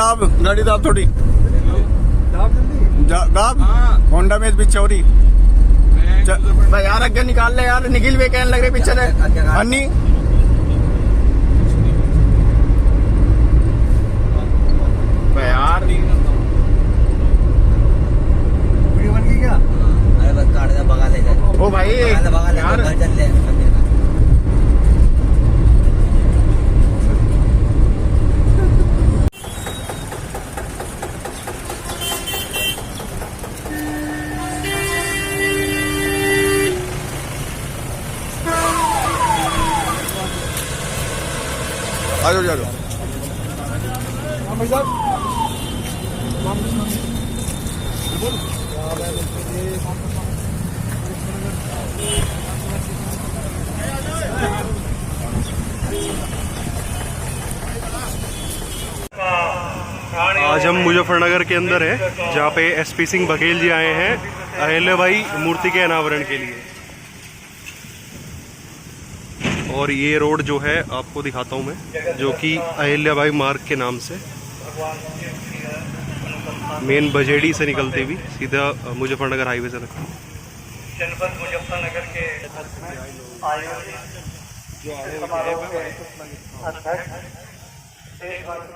दाब गाड़ी दाब थोड़ी दाब होंडा में पीछे हो रही भाई यार आगे निकाल ले यार निखिल वे कहने लग रहे पीछे अन्नी यार बगा ले जाए ओ भाई यार आ जाओ आ जाओ भाई साहब आज हम मुजफ्फरनगर के अंदर है जहाँ पे एसपी सिंह बघेल जी आए हैं अहिल्याबाई मूर्ति के अनावरण के लिए। और ये रोड जो है आपको दिखाता हूँ मैं, जो कि अहिल्याबाई मार्ग के नाम से मेन बजेड़ी से निकलते हुए सीधा मुजफ्फरनगर हाईवे से लगता है। जनपद मुजफ्फरनगर के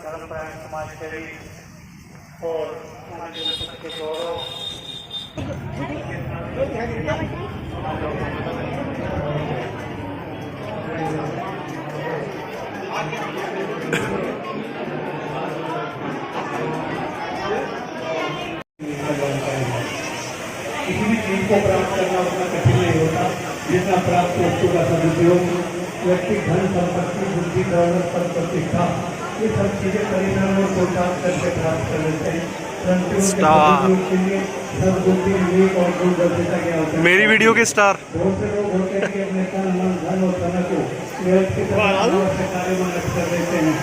धर्मपरायण समाज सेवी और के गौरव किसी भी चीज को प्राप्त करना उतना कठिन नहीं होता जितना प्राप्त वस्तु का सदुपयोग, व्यक्ति धन संपत्ति बुद्धि दौलत पर प्रतिष्ठा ये सब चीजें परिणाम और पुरुषार्थ करके प्राप्त कर लेते हैं। मेरी वीडियो के स्टार बहुत से लोग होते हैं कि अपने तन मन धन और समय को व्यर्थ की तरह कार्य में नष्ट कर देते हैं।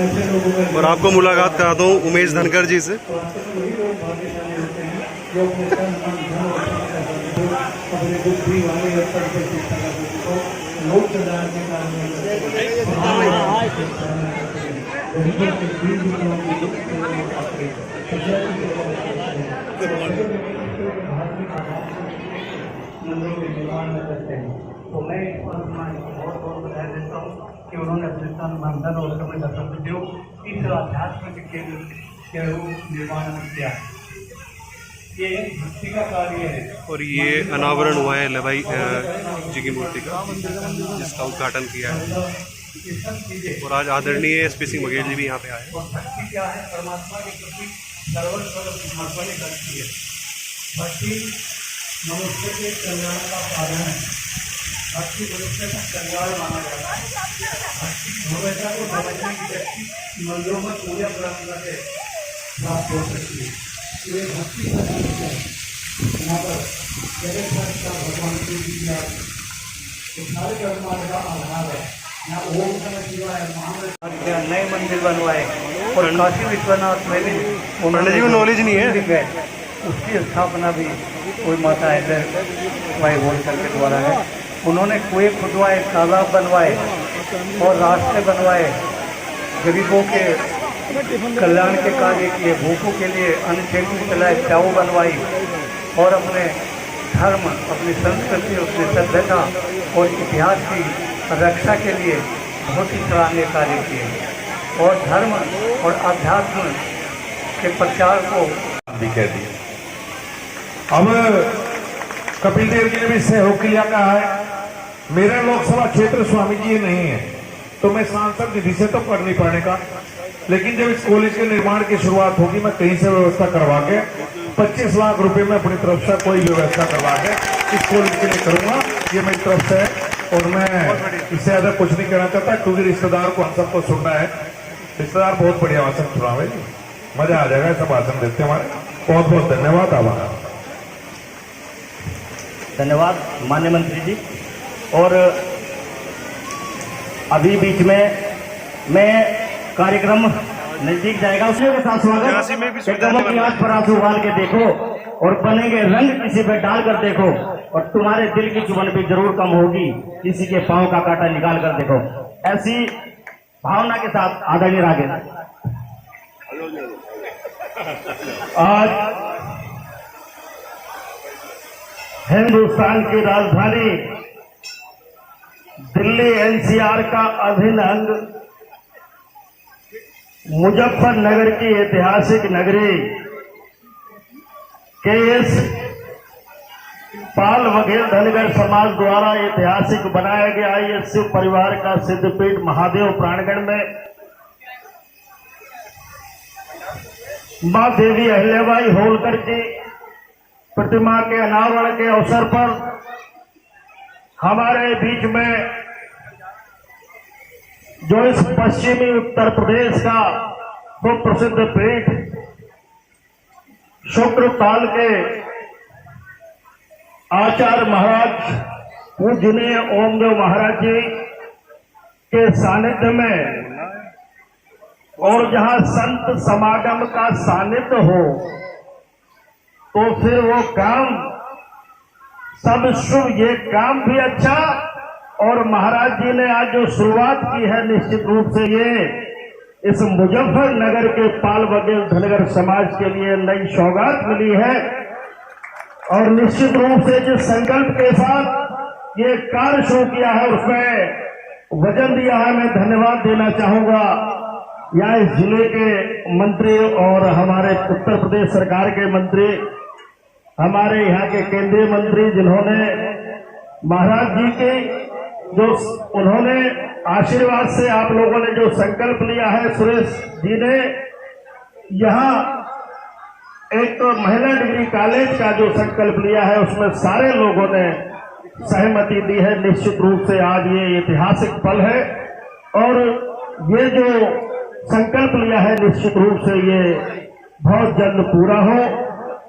ऐसे लोगों का और आपको मुलाकात कराता हूँ उमेश धनकर जी से। वही लोग भाग्यशाली होते हैं जो अपने तन मन धन और समय का सदुपयोग अपनी बुद्धि वाले स्तर पर शिक्षा का सदुपयोग लोक कल्याण के काम मंदिरों के निर्माण में करते हैं। तो मैं इस पर बहुत बहुत बधाई देता हूँ कि उन्होंने अपने तन मन धन और समय का सदुपयोग इस अध्यात्म के केंद्र के निर्माण में किया। ये भक्ति का कार्य है। और ये अनावरण हुआ है अहिल्याबाई जी की मूर्ति का, जिसका उद्घाटन किया है। और आज आदरणीय एसपी सिंह बघेल जी भी यहाँ पे आए। भक्ति क्या है? परमात्मा के प्रति सर्वस्व समर्पण करती है। भक्ति मनुष्य के कल्याण का साधन है। भक्ति मनुष्य का कल्याण माना जाता है। भक्ति भव्यता को समझने की शक्ति मंदिरों में पूजा प्रार्थना से प्राप्त हो सकती है। ये भक्ति का है। यहाँ पर जगत का भगवान शिव जी का सारे कर्मार्थ का आधार है। यहाँ ओम नमः शिवाय महामंत्र नए मंदिर बनवाए और काशी विश्वनाथ में भी पंडित जी को नॉलेज नहीं है। उसकी स्थापना भी कोई माता अहिल्याबाई होलकर के द्वारा है। उन्होंने कुएं खुदवाए, तालाब बनवाए और रास्ते बनवाए, गरीबों के कल्याण के कार्य किए, भूखों के लिए अन्न खेती चलाए, चाव बनवाई और अपने धर्म, अपनी संस्कृति, अपनी सभ्यता और इतिहास की रक्षा के लिए बहुत ही सराहनीय कार्य किए और धर्म और अध्यात्म के प्रचार को भी कह दिया। अब कपिल देव जी ने भी सहयोग किया कहा है। मेरा लोकसभा क्षेत्र स्वामी जी नहीं है तो मैं सांसद निधि से तो कर नहीं पाने का, लेकिन जब इस कॉलेज के निर्माण की शुरुआत होगी मैं कहीं से व्यवस्था करवा के 25 लाख रुपए में अपनी तरफ से कोई व्यवस्था करवा के इस कॉलेज के लिए करूंगा। ये मेरी तरफ से है और मैं इससे ज्यादा कुछ नहीं कहना चाहता क्योंकि रिश्तेदार को हम सबको सुनना है। रिश्तेदार बहुत बढ़िया भाषण सुनावे जी, मजा आ जाएगा ऐसा भाषण देते हमारे। बहुत बहुत धन्यवाद। आभार। धन्यवाद माननीय मंत्री जी। और अभी बीच में मैं कार्यक्रम नजदीक जाएगा उसके साथ स्वागत। एकदम की आंख पर आंसू उबाल के देखो और बनेंगे रंग किसी पे डाल कर देखो और तुम्हारे दिल की चुभन भी जरूर कम होगी किसी के पांव का कांटा निकाल कर देखो। ऐसी भावना के साथ आदरणीय राजेश। आज हिंदुस्तान की राजधानी दिल्ली एनसीआर का अभिन्न अंग मुजफ्फरनगर की ऐतिहासिक नगरी केएस पाल वघेल धनगर समाज द्वारा ऐतिहासिक बनाया गया ये शिव परिवार का सिद्धपीठ महादेव प्राणगण में मां देवी अहिल्याबाई होलकर की प्रतिमा के अनावरण के अवसर पर हमारे बीच में जो इस पश्चिमी उत्तर प्रदेश का सुप्रसिद्ध पीठ शुक्रताल के आचार्य महाराज पूजनीय ओमदेव महाराज जी के सानिध्य में और जहां संत समागम का सानिध्य हो तो फिर वो काम सब शुभ, ये काम भी अच्छा। और महाराज जी ने आज जो शुरुआत की है निश्चित रूप से ये इस मुजफ्फरनगर के पाल वघेल धनगर समाज के लिए नई सौगात मिली है। और निश्चित रूप से जिस संकल्प के साथ ये कार्य शुरू किया है उसमें वजन दिया है, मैं धन्यवाद देना चाहूंगा यहाँ इस जिले के मंत्री और हमारे उत्तर प्रदेश सरकार के मंत्री, हमारे यहाँ के केंद्रीय मंत्री जिन्होंने महाराज जी के जो उन्होंने आशीर्वाद से आप लोगों ने जो संकल्प लिया है, सुरेश जी ने यहाँ एक महिला डिग्री कॉलेज का जो संकल्प लिया है उसमें सारे लोगों ने सहमति दी है। निश्चित रूप से आज ये ऐतिहासिक पल है और ये जो संकल्प लिया है निश्चित रूप से ये बहुत जल्द पूरा हो।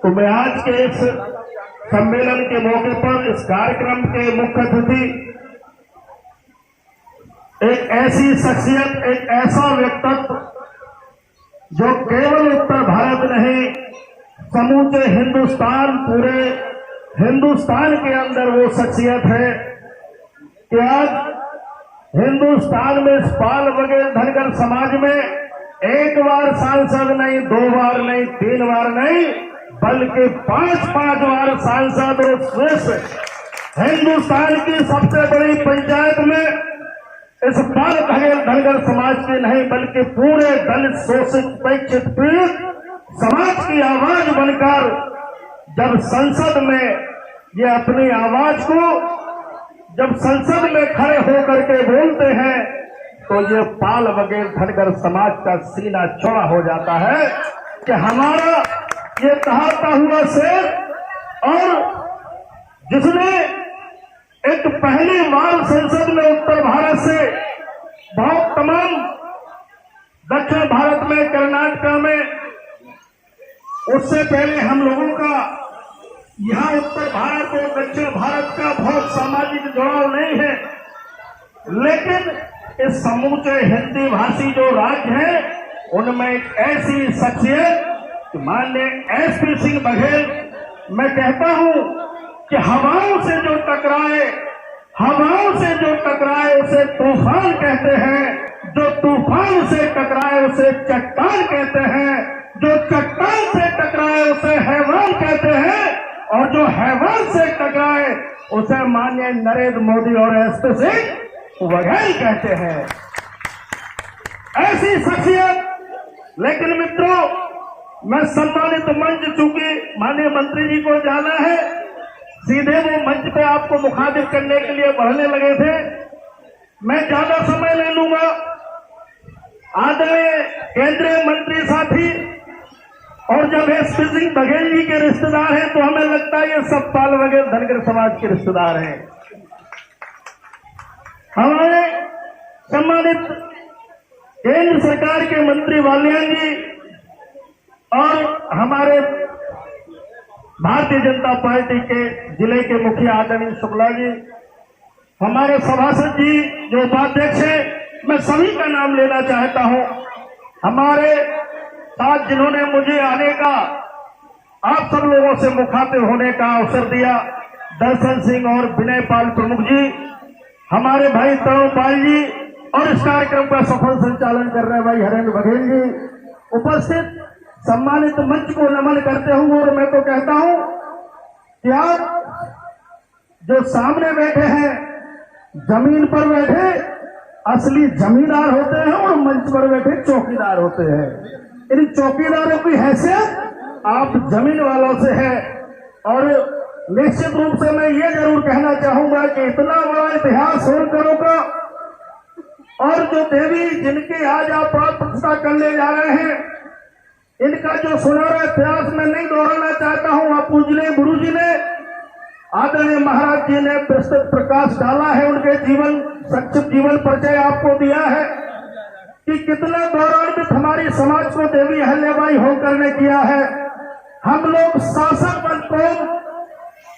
तो मैं आज के इस सम्मेलन के मौके पर इस कार्यक्रम के मुख्य अतिथि एक ऐसी शख्सियत, एक ऐसा व्यक्तित्व जो केवल उत्तर भारत नहीं समूचे हिंदुस्तान, पूरे हिंदुस्तान के अंदर वो शख्सियत है कि आज हिंदुस्तान में इस पाल वघेल धनगर समाज में एक बार सांसद नहीं, 2 बार नहीं, 3 बार नहीं, बल्कि 5-5 बार सांसद और श्रेष्ठ हिंदुस्तान की सबसे बड़ी पंचायत में इस पाल वघेल धनगर समाज के नहीं बल्कि पूरे दलित शोषित उपेक्षित पीड़ित समाज की आवाज बनकर जब संसद में ये अपनी आवाज को जब संसद में खड़े होकर के बोलते हैं तो ये पाल वघेल धनगर समाज का सीना चौड़ा हो जाता है कि हमारा ये दहाड़ता हुआ शेर और जिसने एक पहली बार संसद में उत्तर भारत से बहुत तमाम दक्षिण भारत में कर्नाटका में उससे पहले हम लोगों का यहाँ उत्तर भारत और दक्षिण भारत का बहुत सामाजिक जुड़ाव नहीं है, लेकिन इस समूचे हिंदी भाषी जो राज्य हैं उनमें एक ऐसी शख्सियत माननीय एसपी सिंह बघेल, मैं कहता हूं कि हवाओं से जो टकराए उसे तूफान कहते हैं, जो तूफान से टकराए उसे चट्टान कहते हैं, जो चट्टान से टकराए उसे हैवान कहते हैं और जो हैवान से टकराए उसे माननीय नरेंद्र मोदी और एसपी सिंह बघेल कहते हैं। ऐसी शख्सियत। लेकिन मित्रों, मैं सम्मानित मंच, चूंकि माननीय मंत्री जी को जाना है, सीधे वो मंच पे आपको मुखातिब करने के लिए बढ़ने लगे थे। मैं ज्यादा समय ले लूंगा। आदरणीय केंद्रीय मंत्री साथी और जब एसपी सिंह बघेल जी के रिश्तेदार हैं तो हमें लगता है ये सब पाल वघेल धनगर समाज के रिश्तेदार हैं। हमारे सम्मानित केंद्र सरकार के मंत्री बालियान जी और हमारे भारतीय जनता पार्टी के जिले के मुखिया आदरणीय शुक्ला जी, हमारे सभासद जी जो उपाध्यक्ष हैं, मैं सभी का नाम लेना चाहता हूं। हमारे साथ जिन्होंने मुझे आने का, आप सब लोगों से मुखातिब होने का अवसर दिया, दर्शन सिंह और विनय पाल प्रमुख जी, हमारे भाई तरुण पाल जी और इस कार्यक्रम का सफल संचालन कर रहे भाई हरेंद्र बघेल जी, उपस्थित सम्मानित मंच को नमन करते हुए और मैं तो कहता हूं कि आप जो सामने बैठे हैं जमीन पर बैठे असली जमींदार होते हैं और मंच पर बैठे चौकीदार होते हैं। इन चौकीदारों की हैसियत आप जमीन वालों से है। और निश्चित रूप से मैं ये जरूर कहना चाहूंगा कि इतना बड़ा इतिहास होलकरों का और जो देवी जिनके आज आप प्राण प्रतिष्ठा करने जा रहे हैं, इनका जो सुनहरा इतिहास मैं नहीं दोहराना चाहता हूं। आप पूजनीय गुरु जी ने, आदरणीय महाराज जी ने विस्तृत प्रकाश डाला है, उनके जीवन संक्षिप्त जीवन परिचय आपको दिया है कि कितना गौरवान्वित हमारी समाज को देवी अहिल्याबाई होलकर ने किया है। हम लोग शासक बल को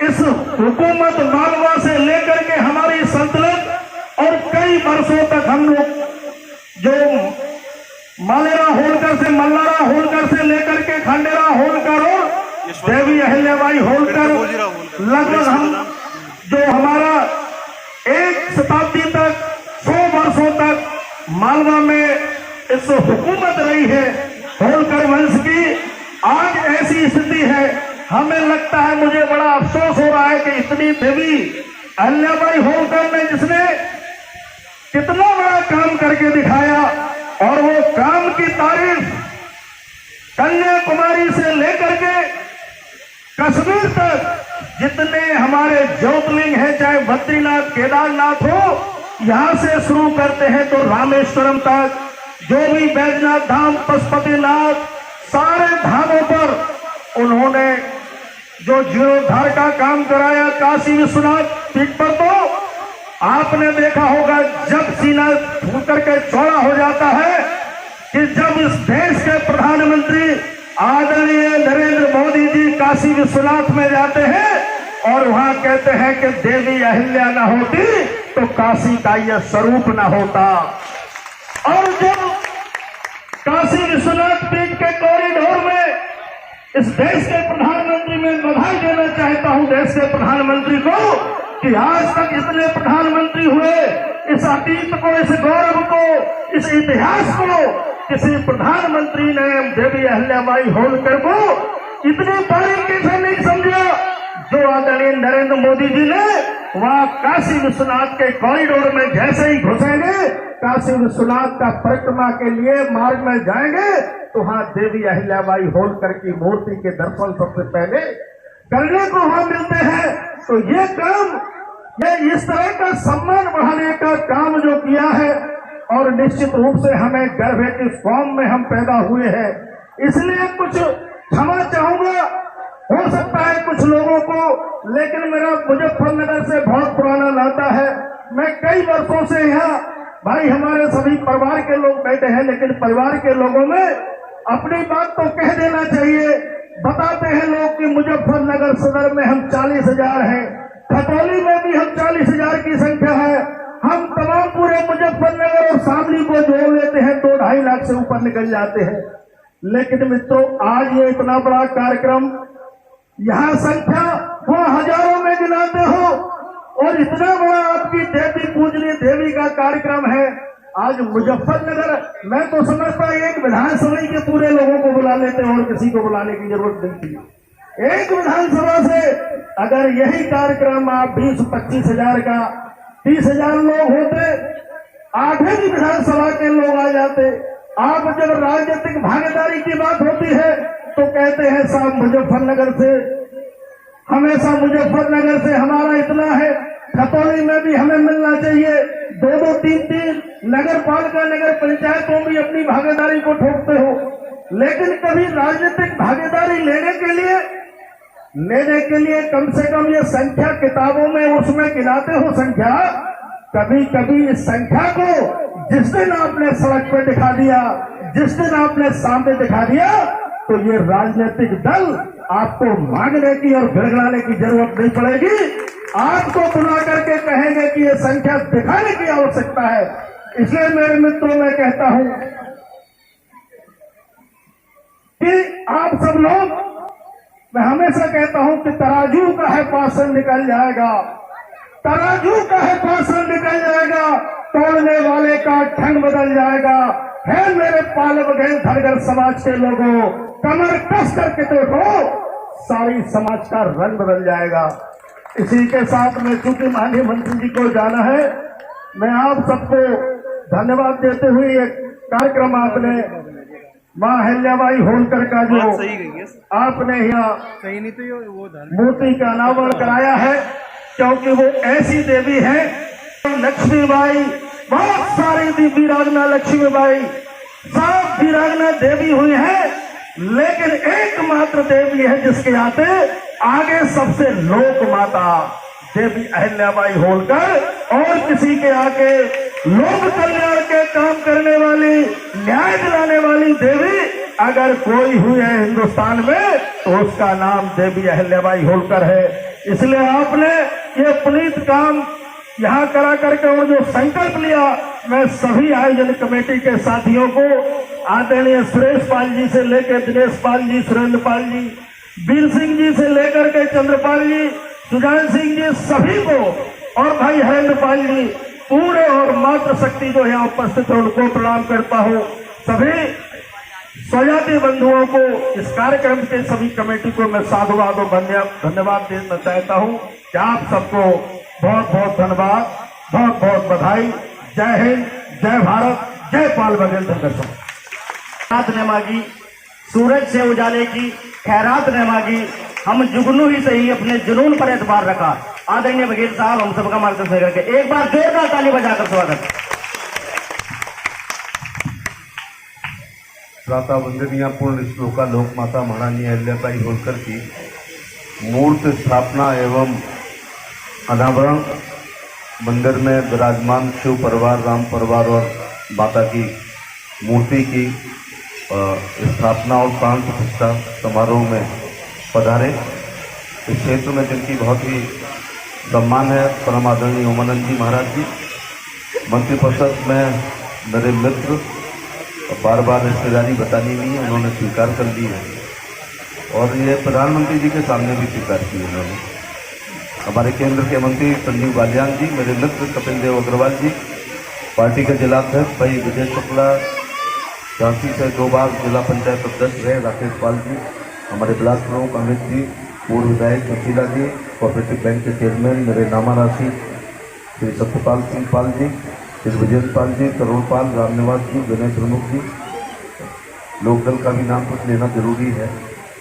इस हुकूमत मालवा से लेकर के हमारी संतुलित और कई वर्षों तक हम लोग जो मालेरा होलकर से मल्लारा होलकर से लेकर के खंडेरा होलकर और देवी अहिल्याबाई होलकर लगभग हम जो हमारा एक शताब्दी तक 100 वर्षों तक मालवा में इस हुकूमत रही है होलकर वंश की। आज ऐसी स्थिति है, हमें लगता है, मुझे बड़ा अफसोस हो रहा है कि इतनी देवी अहिल्याबाई होलकर ने जिसने कितना बड़ा काम करके दिखाया और वो काम की तारीफ कन्याकुमारी से लेकर के कश्मीर तक जितने हमारे ज्योतिर्लिंग हैं, चाहे बद्रीनाथ केदारनाथ हो, यहां से शुरू करते हैं तो रामेश्वरम तक, जो भी बैजनाथ धाम, पशुपतिनाथ, सारे धामों पर उन्होंने जो जीर्णोद्धार का काम कराया। काशी विश्वनाथ पीठ पर तो आपने देखा होगा जब सीना फूट करके चौड़ा हो जाता है कि जब इस देश के प्रधानमंत्री आदरणीय नरेंद्र मोदी जी काशी विश्वनाथ में जाते हैं और वहां कहते हैं कि देवी अहिल्या न होती तो काशी का यह स्वरूप न होता। और जब काशी विश्वनाथ पीठ के कॉरिडोर में इस देश के प्रधानमंत्री में बधाई देना चाहता हूं देश के प्रधानमंत्री को कि आज तक इतने प्रधानमंत्री हुए, इस अतीत को, इस गौरव को, इस इतिहास को किसी प्रधानमंत्री ने देवी अहिल्याबाई होलकर को इतनी बारीकी से नहीं समझा जो आदरणीय नरेंद्र मोदी जी ने वहां काशी विश्वनाथ के कॉरिडोर में जैसे ही घुसेंगे, काशी विश्वनाथ का परिक्रमा के लिए मार्ग में जाएंगे तो वहां देवी अहिल्याबाई होलकर की मूर्ति के दर्शन सबसे पहले करने को वहां मिलते हैं। तो ये काम, ये इस तरह का सम्मान बढ़ाने का काम जो किया है, और निश्चित रूप से हमें गर्व है कि इस फॉर्म में हम पैदा हुए हैं। इसलिए कुछ क्षमा चाहूंगा, हो सकता है कुछ लोगों को, लेकिन मेरा मुजफ्फरनगर से बहुत पुराना नाता है। मैं कई वर्षों से यहाँ, भाई हमारे सभी परिवार के लोग बैठे हैं, लेकिन परिवार के लोगों में अपनी बात तो कह देना चाहिए। बताते हैं लोग कि मुजफ्फरनगर सदर में हम 40,000 हैं, खतौली में भी हम 40,000 की संख्या है। हम तमाम पूरे मुजफ्फरनगर और शामली को जोड़ लेते हैं तो 2.5 लाख से ऊपर निकल जाते हैं। लेकिन मित्रों, आज ये इतना बड़ा कार्यक्रम, यहाँ संख्या वो हजारों में गिनाते हो और इतना बड़ा आपकी देवी पूजनीय देवी का कार्यक्रम है। आज मुजफ्फरनगर, मैं तो समझता एक विधानसभा के पूरे लोगों को बुला लेते और किसी को बुलाने की जरूरत नहीं थी। एक विधानसभा से अगर यही कार्यक्रम आप 20-25 हजार का 30,000 लोग होते, 8वीं विधानसभा के लोग आ जाते। आप जब राजनीतिक भागीदारी की बात होती है तो कहते हैं साहब मुजफ्फरनगर से, हमेशा मुजफ्फरनगर से हमारा इतना है, खतौली में भी हमें मिलना चाहिए। 2-2, 3-3 नगर पालिका, नगर पंचायतों भी अपनी भागीदारी को ठोकते हो, लेकिन कभी राजनीतिक भागीदारी लेने के लिए कम से कम ये संख्या किताबों में उसमें गिनाते हो संख्या। कभी कभी इस संख्या को जिस दिन आपने सड़क पे दिखा दिया, जिस दिन आपने सामने दिखा दिया, तो ये राजनीतिक दल आपको मांगने की और गिड़गिड़ाने की जरूरत नहीं पड़ेगी। आपको बुला करके कहेंगे कि ये संख्या दिखाने की आवश्यकता है। इसलिए मेरे मित्रों, मैं कहता हूं कि आप सब लोग, मैं हमेशा कहता हूं कि तराजू का है पासन निकल जाएगा, तराजू का है पासन निकल जाएगा, तोड़ने वाले का ठंड बदल जाएगा। है मेरे पाले बघेल धनगर समाज के लोगों, कमर कस करके देखो, सारी समाज का रंग बदल जाएगा। इसी के साथ में चूंकि माननीय मंत्री जी को जाना है, मैं आप सबको धन्यवाद देते हुए एक कार्यक्रम आपने मां अहिल्याबाई होलकर का जो आपने यहाँ मूर्ति का अनावरण कराया है, क्योंकि वो ऐसी देवी है, लक्ष्मीबाई, बहुत सारी वीरांगना लक्ष्मीबाई सब वीरांगना देवी हुई है, लेकिन एकमात्र देवी है जिसके आगे सबसे लोक माता देवी अहिल्याबाई होलकर, और किसी के आगे लोक कल्याण के काम करने वाली, न्याय दिलाने वाली देवी अगर कोई हुई है हिंदुस्तान में तो उसका नाम देवी अहिल्याबाई होलकर है। इसलिए आपने ये पुनीत काम यहाँ करा करके और जो संकल्प लिया, मैं सभी आयोजन कमेटी के साथियों को, आदरणीय सुरेश पाल जी से लेकर दिनेश पाल जी, सुरेंद्र पाल जी, वीर सिंह जी से लेकर के चंद्रपाल जी, सुजान सिंह जी, सभी को, और भाई हरेंद्र पाल जी, पूरे और मातृ शक्ति जो यहाँ उपस्थित है उनको प्रणाम करता हूँ। सभी स्वजाति बंधुओं को, इस कार्यक्रम के सभी कमेटी को मैं साधुवाद और धन्यवाद देना चाहता हूँ कि आप सबको बहुत बहुत धन्यवाद, बहुत बहुत बधाई। जय हिंद, जय भारत, जय पाल बघेल धनगर समाज। ने मांगी, सूरज से उजाले की खैरात ने मांगी, हम जुगनू ही सही अपने जुनून पर एतबार रखा। आदरणीय बघेल साहब हम सबका मार्गदर्शन करके एक बार जोरदार ताली बजाकर स्वागत। प्रातः वंदनीय पूर्ण श्लोका लोक माता महारानी अहिल्याबाई होलकर की मूर्ति स्थापना एवं अनावरण मंदिर में विराजमान शिव परिवार, राम परिवार और माता की मूर्ति की स्थापना और प्राण प्रतिष्ठा समारोह में पधारे। इस क्षेत्र में जिनकी बहुत ही सम्मान है, परम आदरणीय ओमानंद जी महाराज जी, मंत्रिपरिषद में मेरे मित्र, बार बार रिश्तेदारी बतानी नहीं है, उन्होंने स्वीकार कर दी है, और ये प्रधानमंत्री जी के सामने भी स्वीकार की उन्होंने। हमारे केंद्र के मंत्री संजीव बालियान जी, मेरे मित्र कपिल देव अग्रवाल जी, पार्टी के जिलाध्यक्ष भाई विजय शुक्ला, झांसी से 2 बार जिला पंचायत अध्यक्ष रहे राकेश पाल जी, हमारे ब्लॉक प्रमुख अमित जी, पूर्व विधायक सुशीला जी, कोऑपरेटिव बैंक के चेयरमैन मेरे नामा राशि श्री सत्यपाल सिंह पाल जी, श्री विजय पाल जी, तरुण पाल, रामनिवास जी, विनय प्रमुख जी, लोकदल का भी नाम कुछ लेना जरूरी है,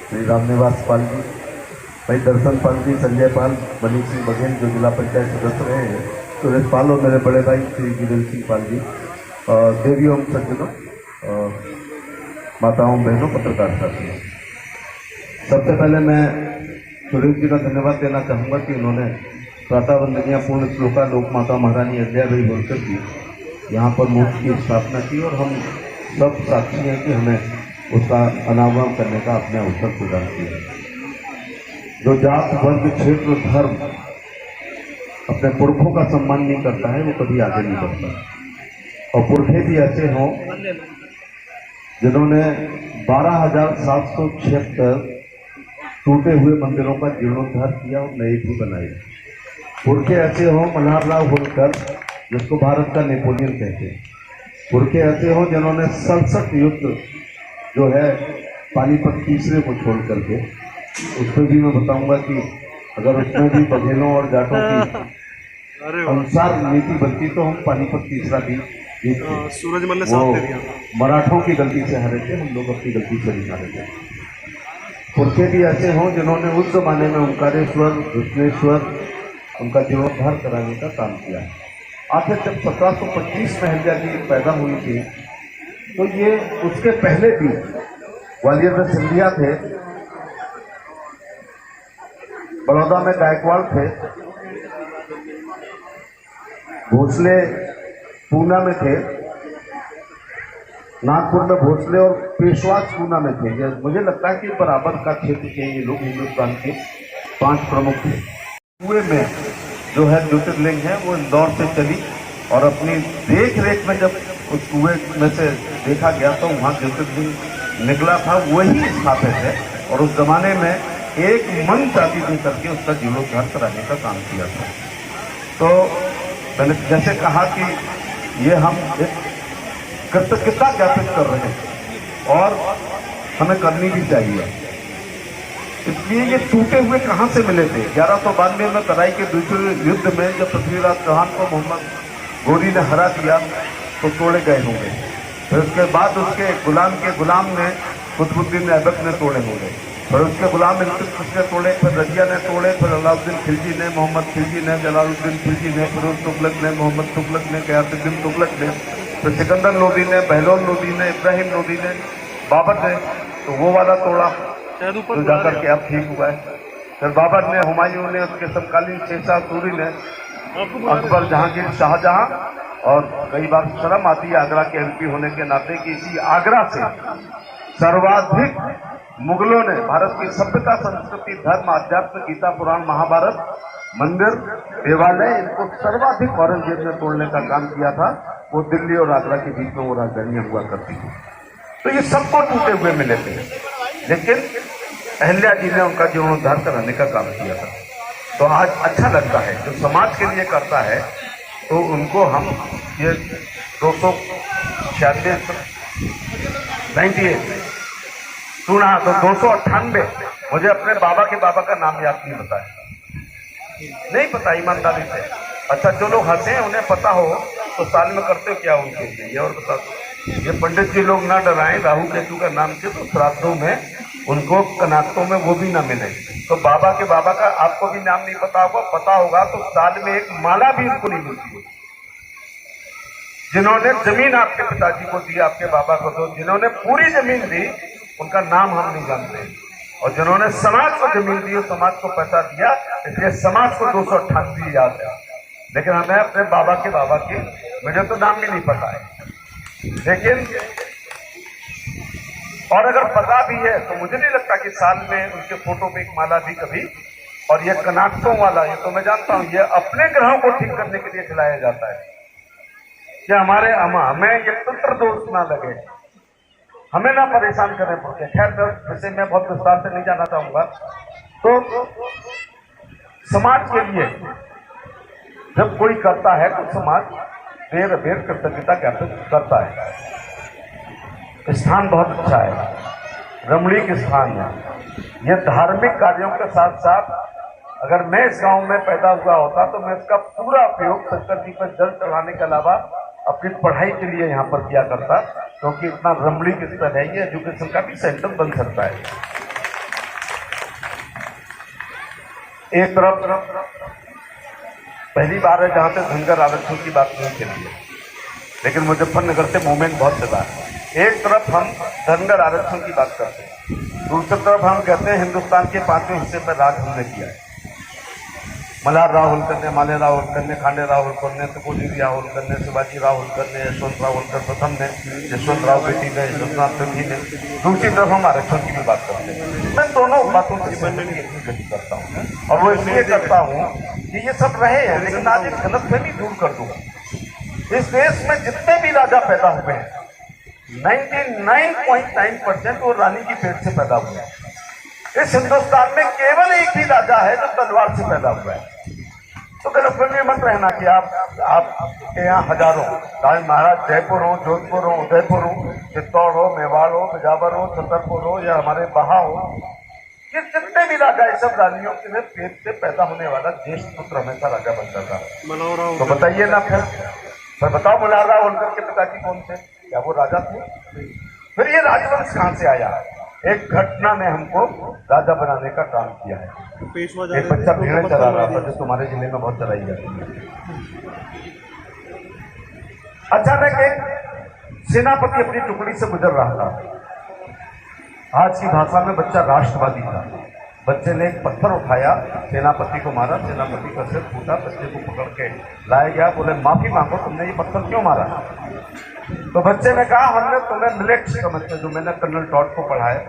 श्री रामनिवास पाल जी, भाई दर्शन पाल जी, संजय पाल, मनीष सिंह बघेल जो जिला पंचायत सदस्य रहे हैं, सुरेश पाल और मेरे बड़े भाई श्री वीरेंद्र सिंह पाल जी, देवियों सज्जनों, माताओं बहनों, पत्रकार साथियों, सबसे पहले मैं सुरेश जी का धन्यवाद देना चाहूँगा कि उन्होंने प्रातः वंदनीय पूर्ण श्लोका लोक माता महारानी अहिल्याबाई होलकर की यहाँ पर मूर्ति की स्थापना की, और हम सब साक्षी हैं कि हमें उसका अनावरण करने का अपने अवसर प्रदान किया। जो जात, वर्ग, क्षेत्र, धर्म अपने पुरखों का सम्मान नहीं करता है, वो कभी आगे नहीं बढ़ता। और पुरखे भी ऐसे हों जिन्होंने 12,776 टूटे हुए मंदिरों का जीर्णोद्धार किया और नए भी बनाए। पुरखे ऐसे हों, मल्हारराव होलकर जिसको भारत का नेपोलियन कहते हैं, पुरखे ऐसे हों जिन्होंने 67 युद्ध जो है पानीपत तीसरे को छोड़ करके, उसमें भी मैं बताऊंगा कि अगर उसमें भी बघेलों और जाटों की अनुसार नीति बनती तो हम पानीपत तीसरा भी जीतते। सूरजमल ने वो साथ दे दिया। मराठों की गलती से हारे थे, हम लोग अपनी गलती से नहीं हारे थे। पुरखे भी ऐसे हों जिन्होंने उस जमाने में ओंकारेश्वर, विष्णेश्वर उनका जीर्णोद्धार कराने का काम किया। आखिर जब 1725 में अहिल्या जी पैदा हुई थी तो ये उसके पहले भी ग्वालियर में सिंधिया थे, बड़ौदा में गायकवाड़ थे, भोसले पूना में थे, नागपुर में भोसले और पेशवाज पूना में थे। मुझे लगता है कि बराबर का क्षेत्र के ये लोग हिंदुस्तान के 5 प्रमुख थे। कुएं में जो है ज्योतिर्लिंग है वो इंदौर से चली और अपनी देख रेख में जब उस कुएं में से देखा गया तो वहाँ ज्योतिर्लिंग निकला था, वही स्थापित है। और उस जमाने में एक मन जाति दे करके उसका जीर्णोद्धार कराने का काम किया था। तो मैंने जैसे कहा कि ये हम कृतज्ञता ज्ञापित कर रहे हैं और हमें करनी भी चाहिए। इसलिए ये टूटे हुए कहां से मिले थे? 1192 में तराई के दूसरे युद्ध में जब पृथ्वीराज चौहान को मोहम्मद गोरी ने हरा दिया तो तोड़े गए होंगे। फिर उसके बाद उसके गुलाम ने कुतुबुद्दीन ऐबक ने तोड़े होंगे। फिर उसके गुलाम इल्तुतमिश ने तोड़े, फिर रजिया ने तोड़े, फिर अलाउद्दीन खिलजी ने, मोहम्मद खिलजी ने, जलालुद्दीन खिलजी ने, फिरोज तुगलक ने, मोहम्मद तुगलक ने, गयासुद्दीन तुगलक ने, फिर सिकंदर लोदी ने, बहलोल लोदी ने, इब्राहिम लोदी ने, बाबर ने तो वो वाला तोड़ा जो जाकर के अब ठीक हुआ है। फिर बाबर ने, हुमायूं ने, उसके समकालीन शेरशाह सूरी ने, अकबर, जहांगीर, शाहजहां, और कई बार शर्म आती है आगरा के एमपी होने के नाते कि इसी आगरा से सर्वाधिक मुगलों ने भारत की सभ्यता, संस्कृति, धर्म, अध्यात्म, गीता, पुराण, महाभारत, मंदिर, देवालय, इनको सर्वाधिक औरंगजेब ने तोड़ने का काम किया था। वो दिल्ली और आगरा के बीच में वो राजधानियां हुआ करती थी। तो ये सबको टूटे हुए मिले थे, लेकिन अहिल्या जी ने उनका जीर्णोद्धार कराने का काम किया था। तो आज अच्छा लगता है जो समाज के लिए करता है, तो उनको हम ये 296 सुना तो 298 मुझे अपने बाबा के बाबा का नाम याद नहीं बताया, नहीं पता ईमानदारी से। अच्छा जो लोग हंसे उन्हें पता हो तो साल में करते क्या उनके लिए ये और बता दो। ये पंडित जी लोग ना डराएं राहु केतु का नाम से, तो श्राद्धों में उनको कनातों में वो भी ना मिले। तो बाबा के बाबा का आपको भी नाम नहीं पता होगा तो साल में एक माला भी उनको नहीं मिलती है। जिन्होंने जमीन आपके पिताजी को दी, आपके बाबा को दो, जिन्होंने पूरी जमीन दी उनका नाम हम नहीं जानते, और जिन्होंने समाज को जमीन दी और समाज को पैसा दिया, इसलिए समाज को 298 याद है। लेकिन हमें अपने बाबा के मुझे तो नाम भी नहीं पता है, लेकिन और अगर पता भी है तो मुझे नहीं लगता कि साल में उनके फोटो पे एक माला भी कभी। और ये कनाटों वाला ये तो मैं जानता हूं, ये अपने ग्रहों को ठीक करने के लिए खिलाया जाता है कि हमें ये पुत्र दोष ना लगे, हमें ना परेशान करने पड़ते। खैर वैसे मैं बहुत विस्तार से नहीं जाना चाहूंगा। तो समाज के लिए जब कोई करता है तो समाज देर अबेर कृतज्ञता ज्ञापित करता है। स्थान बहुत अच्छा है, रमणीक स्थान है। यह धार्मिक कार्यों के साथ साथ अगर मैं इस गांव में पैदा हुआ होता तो मैं इसका पूरा उपयोग शंकर जी पर जल चढ़ाने के अलावा अपनी पढ़ाई के लिए यहाँ पर किया करता, क्योंकि इतना रमणीक स्थल है, ये एजुकेशन का भी सेंटर बन सकता है। एक तरफ पहली बार है जहां से धनगर आरक्षण की बात नहीं चली है, लेकिन मुजफ्फरनगर से मूवमेंट बहुत ज्यादा है। एक तरफ हम धनगर आरक्षण की बात करते हैं, दूसरी तरफ हम कहते हैं हिंदुस्तान के 5वें हिस्से पर राज हमने किया है। मल्हार राव होलकर ने, माले राव होलकर ने, खांडे राव होलकर ने, तुकोजी राव होलकर ने, शिवाजी राव होलकर ने, यशवंत राव होलकर प्रथम ने, यशवंत राव बेटी ने, यशवंतनाथ त्रिखी ने। दूसरी तरफ हम आरक्षण की भी बात करते हैं। मैं दोनों बातों से सहमति करता हूँ, और वो इसलिए करता हूँ कि ये सब रहे हैं, लेकिन आज एक गलतफहमी दूर कर दूंगा। इस देश में जितने भी राजा पैदा हुए हैं 99.9% वो रानी की पेट से पैदा हुए हैं। इस हिंदुस्तान में केवल एक ही राजा है जो तलवार से पैदा हुआ है। तो गलतफहमी मत रहना कि आपके यहाँ हजारों, चाहे महाराज जयपुर हो, जोधपुर हो, उदयपुर हो, चित्तौड़ हो, मेवाड़ हो, बिजावर हो, छतरपुर हो या हमारे बहा हो, ये जितने भी राजा है सब रानियों के पेट से पैदा होने वाला ज्येष्ठ पुत्र हमेशा राजा बनता था। तो बताइए ना फिर बताओ मल्हार राव होलकर के पिताजी कौन थे? क्या वो राजा थे? फिर ये राजवंश कहां से आया? एक घटना ने हमको राजा बनाने का काम किया है। एक बच्चा भेड़ें चला रहा था जो तुम्हारे जिले में बहुत चलाई जाती है। अचानक एक सेनापति अपनी टुकड़ी से गुजर रहा था। आज की भाषा में बच्चा राष्ट्रवादी था। बच्चे ने एक पत्थर उठाया, सेनापति को मारा, सेनापति का सिर फूटा, बच्चे को पकड़ के लाया गया। बोले माफी मांगो, तुमने ये पत्थर क्यों मारा? तो बच्चे ने कहा हमने तुम्हें मिलिट्स समझते, जो मैंने कर्नल टॉड को पढ़ा है,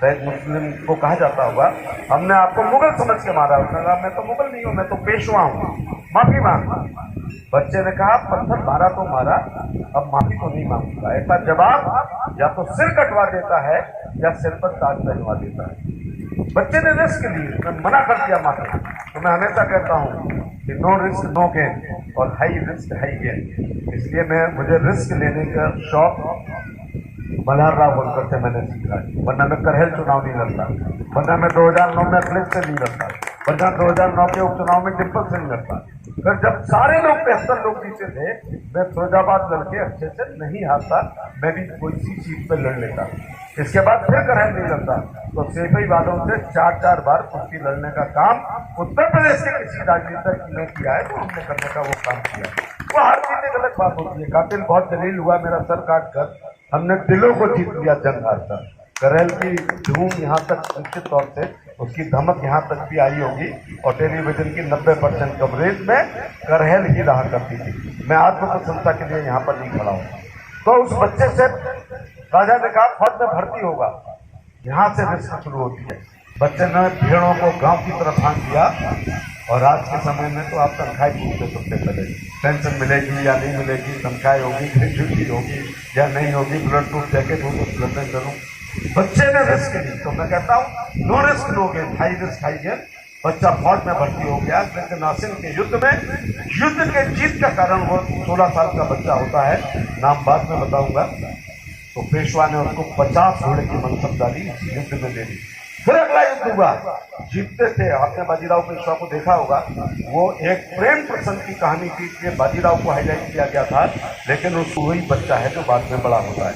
शायद मुस्लिम को कहा जाता होगा, हमने आपको मुगल समझ के मारा। उसने कहा मैं तो मुगल नहीं हूं, मैं तो पेशवा हूं, माफी मांग। बच्चे ने कहा पत्थर मारा तो मारा, अब माफी तो नहीं मांगूंगा। ऐसा जवाब या तो सिर कटवा देता है या सिर पर ताज पहनवा देता है। बच्चे ने रिस्क ली, मैं मना कर दिया माफी। तो मैं हमेशा कहता हूं कि नो रिस्क नो गेन। और हाई रिस्क हाई गेन। इसलिए मुझे रिस्क लेने का शौक मल्हार राव होलकर से मैंने सीखा, वरना मैं करहल चुनाव नहीं लड़ता, वरना मैं 2009 में अखिलेश से नहीं लड़ता, वरना 2009 के उपचुनाव में डिम्पल से नहीं लड़ता। फिर जब सारे लोग 75 लोग जीते थे, मैं फिरोजाबाद लड़के अच्छे से नहीं हारता, मैं भी कोई सी सीट पर लड़ लेता। इसके बाद फिर करहल नहीं लड़ता, तो सेफई वालों से 4 बार कुर्सी लड़ने का काम उत्तर प्रदेश के किसी राजनीतिक ने किया है, तो हमने करने का वो काम किया। वो हार जीतने गलत बात होती है। कातिल बहुत जलील हुआ, मेरा सर काट कर, हमने दिलों को जीत लिया जंग हार कर। करहल की धूम यहाँ तक निश्चित तौर से, उसकी धमक यहाँ तक भी आई होगी, और टेलीविजन की 90% कवरेज में करहल ही रहा करती थी। मैं आत्मप्रसन्नता के लिए यहाँ पर नहीं खड़ा हूँ। तो उस बच्चे से राजा ने कहा फौज में भर्ती होगा, यहाँ से रिस्क शुरू होती है। बच्चे ने भेड़ों को गांव की तरफ भाग दिया, और आज के समय में तो आप तनख्वाही पूछते सबसे पहले, पेंशन मिलेगी या नहीं मिलेगी, तनख्वाही होगी, ग्रेजुएटी होगी या नहीं होगी, ब्लड प्रूफ जैकेट हो तो ब्लड करूँ। बच्चे ने रिस्क ली, तो मैं कहता हूँ no risk no gain, high risk high gain. बच्चा फौज में भर्ती हो गया, लेकिन नासिर के युद्ध के जीत का कारण वो 16 साल का बच्चा होता है, नाम बाद में बताऊंगा। तो पेशवा ने उसको 50 घोड़े की मनसबदारी युद्ध में दे दी। फिर अगला युद्ध हुआ, जीतते थे। आपने बाजीराव पेशवा को देखा होगा, वो एक प्रेम प्रसंग की कहानी थी कि बाजीराव को हाईलाइट किया गया था, लेकिन वो वही बच्चा है जो बाद में बड़ा होता है।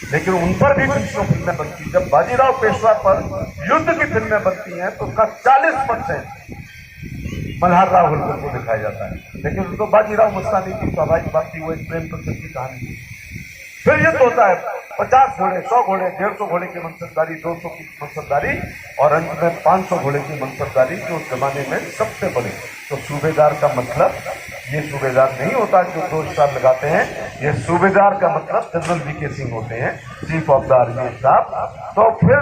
लेकिन उन पर भी 20 फिल्में बनती। जब बाजीराव पेशवा पर युद्ध की फिल्में बनती हैं तो उसका 40% मल्हार राव होलकर को दिखाया जाता है, लेकिन उनको बाजीराव मस्तानी की स्वाभाविक बात थी, वो एक प्रेम प्रसंग की कहानी थी। फिर युद्ध होता है, 50 घोड़े, 100 घोड़े, 150 घोड़े की मनसबदारी, 200 की मनसबदारी, और अंत में 500 घोड़े की मनसबदारी, जो उस जमाने में सबसे बड़े। तो सूबेदार का मतलब ये सूबेदार नहीं होता जो 2 स्टार लगाते हैं, ये सूबेदार का मतलब जनरल वीके सिंह होते हैं, chief of the army staff. तो फिर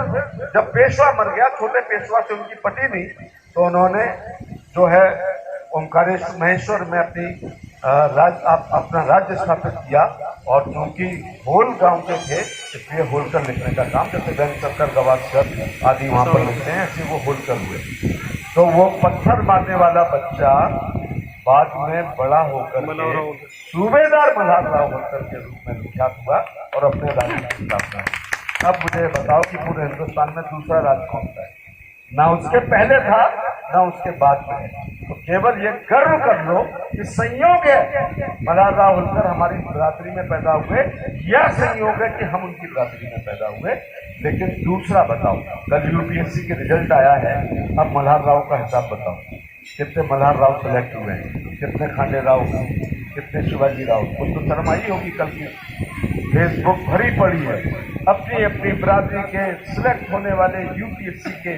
जब पेशवा मर गया, छोटे पेशवा से उनकी पटी नहीं, तो उन्होंने जो है ओंकारेश्वर महेश्वर में अपना राज्य स्थापित किया, और क्योंकि होल गांव के थे इसलिए होलकर लिखने का काम, जैसे बैंक शंकर गवास्कर आदि वहां पर लिखते हैं, ऐसे वो होलकर हुए। तो वो पत्थर मारने वाला बच्चा बाद में बड़ा होकर के सूबेदार मल्हार राव होलकर के रूप में विख्यात हुआ और अपने राज्य की स्थापना की। अब मुझे बताओ कि पूरे हिंदुस्तान में दूसरा राज्य कौन सा है? ना उसके पहले था ना उसके बाद में है। तो केवल ये गर्व कर लो कि संयोग है मल्हार राव होलकर हमारी बिरादरी में पैदा हुए, यह संयोग है कि हम उनकी बिरादरी में पैदा हुए। लेकिन दूसरा बताओ, कल यूपीएससी के रिजल्ट आया है, अब मल्हार राव का हिसाब बताओ, कितने मल्हार राव सेलेक्ट हुए हैं, कितने खांडे राव हुए, कितने शिवाजी राव। कुछ तो शर्म आई होगी, कल की फेसबुक भरी पड़ी है अपनी अपनी बिरादरी के सिलेक्ट होने वाले यूपीएससी के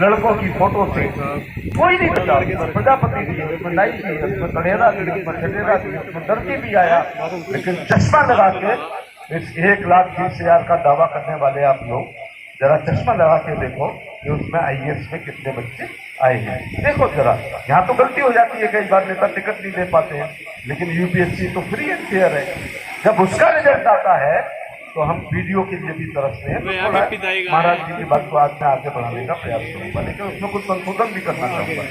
लड़कों की फोटो से। कोई नहीं बचा, प्रजापति भी, उसमें नाई भी, उसमें कड़ेरा भी, उसमें छटेरा भी, उसमें दर्जी भी आया, लेकिन चश्मा लगा के इस 1,20,000 का दावा करने वाले आप लोग जरा चश्मा लगा के देखो कि उसमें आईएएस में कितने बच्चे आए हैं। देखो जरा, यहाँ तो गलती हो जाती है, कई बार नेता टिकट नहीं दे पाते हैं, लेकिन यूपीएससी तो फ्री एंड फेयर है। जब उसका रिजल्ट आता है तो हम वीडियो के लिए भी तरसते हैं। तो महाराज जी की बात को आज मैं आगे बढ़ाने का प्रयास करूंगा, लेकिन उसमें कुछ संशोधन भी करना चाहूंगा।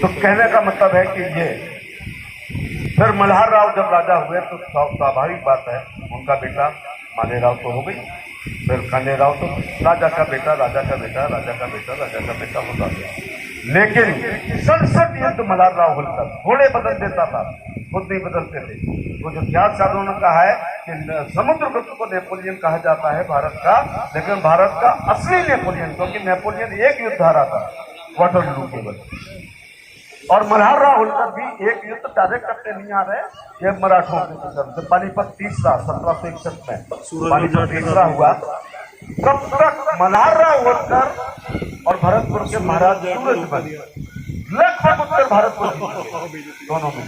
तो कहने का मतलब है कि ये फिर मल्हार राव जब राजा हुए तो स्वाभाविक बात है उनका बेटा माले राव तो हो गई, फिर खांडे राव तो राजा का बेटा, राजा का बेटा, राजा का बेटा, राजा का बेटा होता गया। लेकिन 67 युद्ध मल्हार राव होलकर घोड़े बदल देता था, खुद नहीं बदलते थे। तो जो इतिहासकारों ने कहा है कि समुद्रगुप्त को नेपोलियन कहा जाता है भारत का, लेकिन भारत का असली नेपोलियन, क्योंकि नेपोलियन एक युद्ध हारा था, वाटरलू केवल। और मल्हार राव होलकर भी एक युद्ध डायरेक्ट करते नहीं आ रहे, ये मराठों की तरफ से। पानीपत तीसरा 1761 में पानीपत तीसरा हुआ। तब तक मल्हार राव होलकर और भरतपुर के महाराज सूरजमल लगभग उत्तर भारतपुर दोनों में।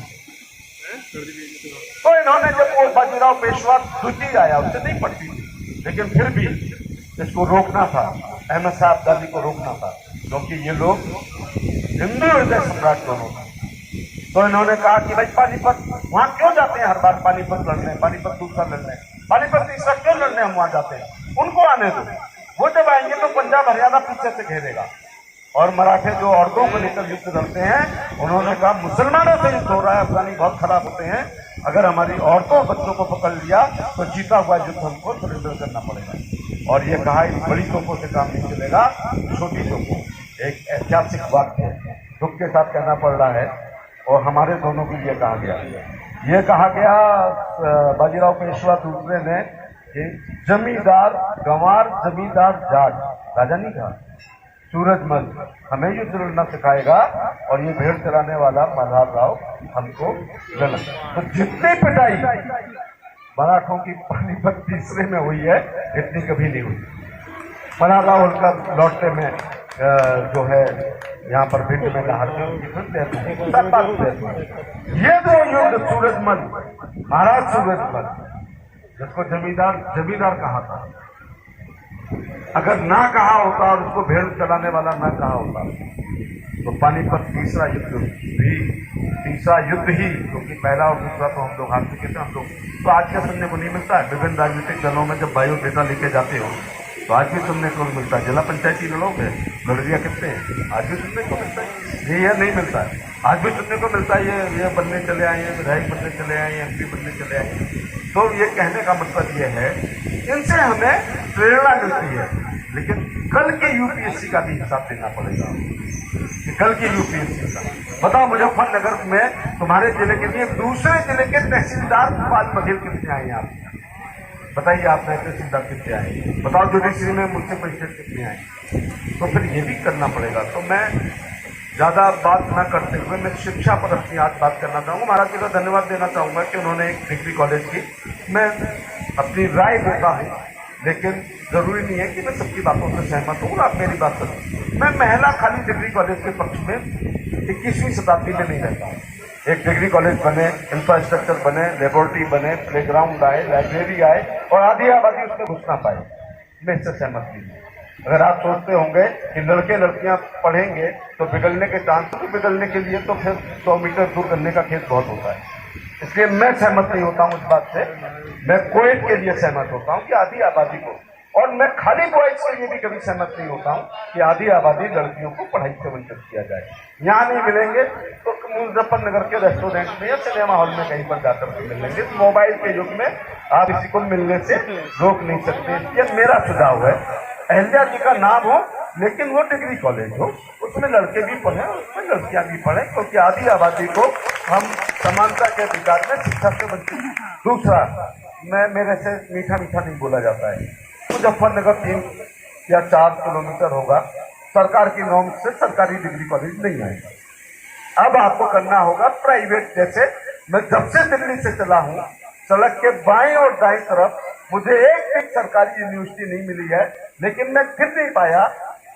तो इन्होंने जब वो बाजीराव पेशवा द्वितीय आया, उससे नहीं पड़ती थी, लेकिन फिर भी इसको रोकना था, अहमद साहब अब्दाली को रोकना था, क्योंकि ये लोग हिंदू हृदय सम्राट दोनों थे। तो इन्होंने कहा कि भाई पानीपत, वहां क्यों जाते हैं हर बार पानीपत लड़ने, पानीपत दूसरा लड़ने, पानीपत तीसरा क्यों लड़ने हम वहां जाते हैं, उनको आने दो। वो जब आएंगे तो पंजाब हरियाणा पीछे से घेरेगा, और मराठे जो औरतों को लेकर युद्ध लड़ते हैं, उन्होंने कहा मुसलमानों से युद्ध हो रहा है, अफगानी बहुत खराब होते हैं, अगर हमारी औरतों बच्चों को पकड़ लिया तो जीता हुआ युद्ध हमको सरेंडर करना पड़ेगा। और ये कहा इस बड़ी तोपों से काम नहीं चलेगा, छोटी तोपों। एक ऐतिहासिक वाक्य है, दुख के साथ कहना पड़ रहा है, और हमारे दोनों के लिए कहा गया। ये कहा गया बाजीराव पेशवा दूसरे ने कि जमींदार गंवार जमींदार जाट, राजा नहीं कहा, सूरजमल हमें युद्ध लड़ना सिखाएगा और ये भेड़ चलाने वाला मल्हार राव हमको लड़ना। तो जितनी पिटाई मराठों की पानीपत तीसरे में हुई है, इतनी कभी नहीं हुई। मल्हार राव उनका लौटते में जो है यहाँ पर भिंड में नहाते ये जो युद्ध सूरजमल, महाराज सूरजमल, जिसको जमींदार कहा था, अगर ना कहा होता और उसको भेड़ चलाने वाला ना कहा होता तो पानीपत तीसरा युद्ध ही, क्योंकि पहला और दूसरा तो हम लोग हार चुके थे। हम लोग तो आज क्या सुनने को नहीं मिलता है, विभिन्न राजनीतिक दलों में जब भाई बेटा लेके जाते हो तो आज भी सुनने को मिलता है, जिला पंचायती लोग है लड़कियाँ कितने हैं, आज भी सुनने को मिलता है। ये नहीं मिलता है, आज भी सुनने को मिलता है ये बनने चले आए हैं, विधायक बनने चले आए हैं, MP बनने चले आए हैं। तो ये कहने का मतलब ये है, इनसे हमें प्रेरणा मिलती है, लेकिन कल के यूपीएससी का भी हिसाब देना पड़ेगा। कल की यूपीएससी का बताओ, मुजफ्फरनगर में तुम्हारे जिले के लिए दूसरे जिले के तहसीलदार पाल बघेल कितने आए हैं? आप बताइए, आप तहसीलदार कितने आए? बताओ जुडिशरी में म्युनिसिपल मजिस्ट्रेट कितने आए? तो फिर ये भी करना पड़ेगा। तो मैं ज़्यादा बात न करते हुए मैं शिक्षा पर अपनी आज बात करना चाहूँगा। महाराज जी का धन्यवाद देना चाहूँगा कि उन्होंने एक डिग्री कॉलेज की, मैं अपनी राय देता हूँ, लेकिन जरूरी नहीं है कि मैं सबकी बातों से सहमत हूँ। आप मेरी बात सुनिए, मैं महिला खाली डिग्री कॉलेज के पक्ष में 21वीं शताब्दी में नहीं रहता हूँ। एक डिग्री कॉलेज बने, इंफ्रास्ट्रक्चर बने, लेबोरेटरी बने, प्लेग्राउंड आए, लाइब्रेरी आए और आधी आबादी उसमें घुस ना पाए, मैं इससे सहमत नहीं हूँ। अगर आप सोचते होंगे कि लड़के लड़कियां पढ़ेंगे तो बिगड़ने के चांस, तो बिगड़ने के लिए तो फिर 100 मीटर दूर करने का खेत बहुत होता है। इसलिए मैं सहमत नहीं होता हूँ इस बात से। मैं कोविड के लिए सहमत होता हूँ कि आधी आबादी को, और मैं खाली बॉयज के लिए भी कभी सहमत नहीं होता हूँ कि आधी आबादी लड़कियों को पढ़ाई से वंचित किया जाए। यहाँ नहीं मिलेंगे तो मुजफ्फरनगर के रेस्टोरेंट में या सिनेमा हॉल में कहीं पर जाकर मिल लेंगे। मोबाइल के युग में आप किसी को मिलने से रोक नहीं सकते। ये मेरा सुझाव है। अहल्या जी का नाम हो लेकिन वो डिग्री कॉलेज हो, उसमें लड़के भी पढ़ें, उसमें लड़कियां भी पढ़ें, क्योंकि आधी आबादी को हम समानता के अधिकार में शिक्षा से वंचित। दूसरा, मेरे से मीठा मीठा नहीं बोला जाता है। मुजफ्फरनगर 3 या 4 किलोमीटर होगा, सरकार की नॉर्म से सरकारी डिग्री कॉलेज नहीं आएगा। अब आपको करना होगा प्राइवेट। जैसे मैं जब से दिल्ली से चला हूँ, सड़क के बाएं और दाएं तरफ मुझे एक सरकारी यूनिवर्सिटी नहीं मिली है, लेकिन मैं फिर नहीं पाया।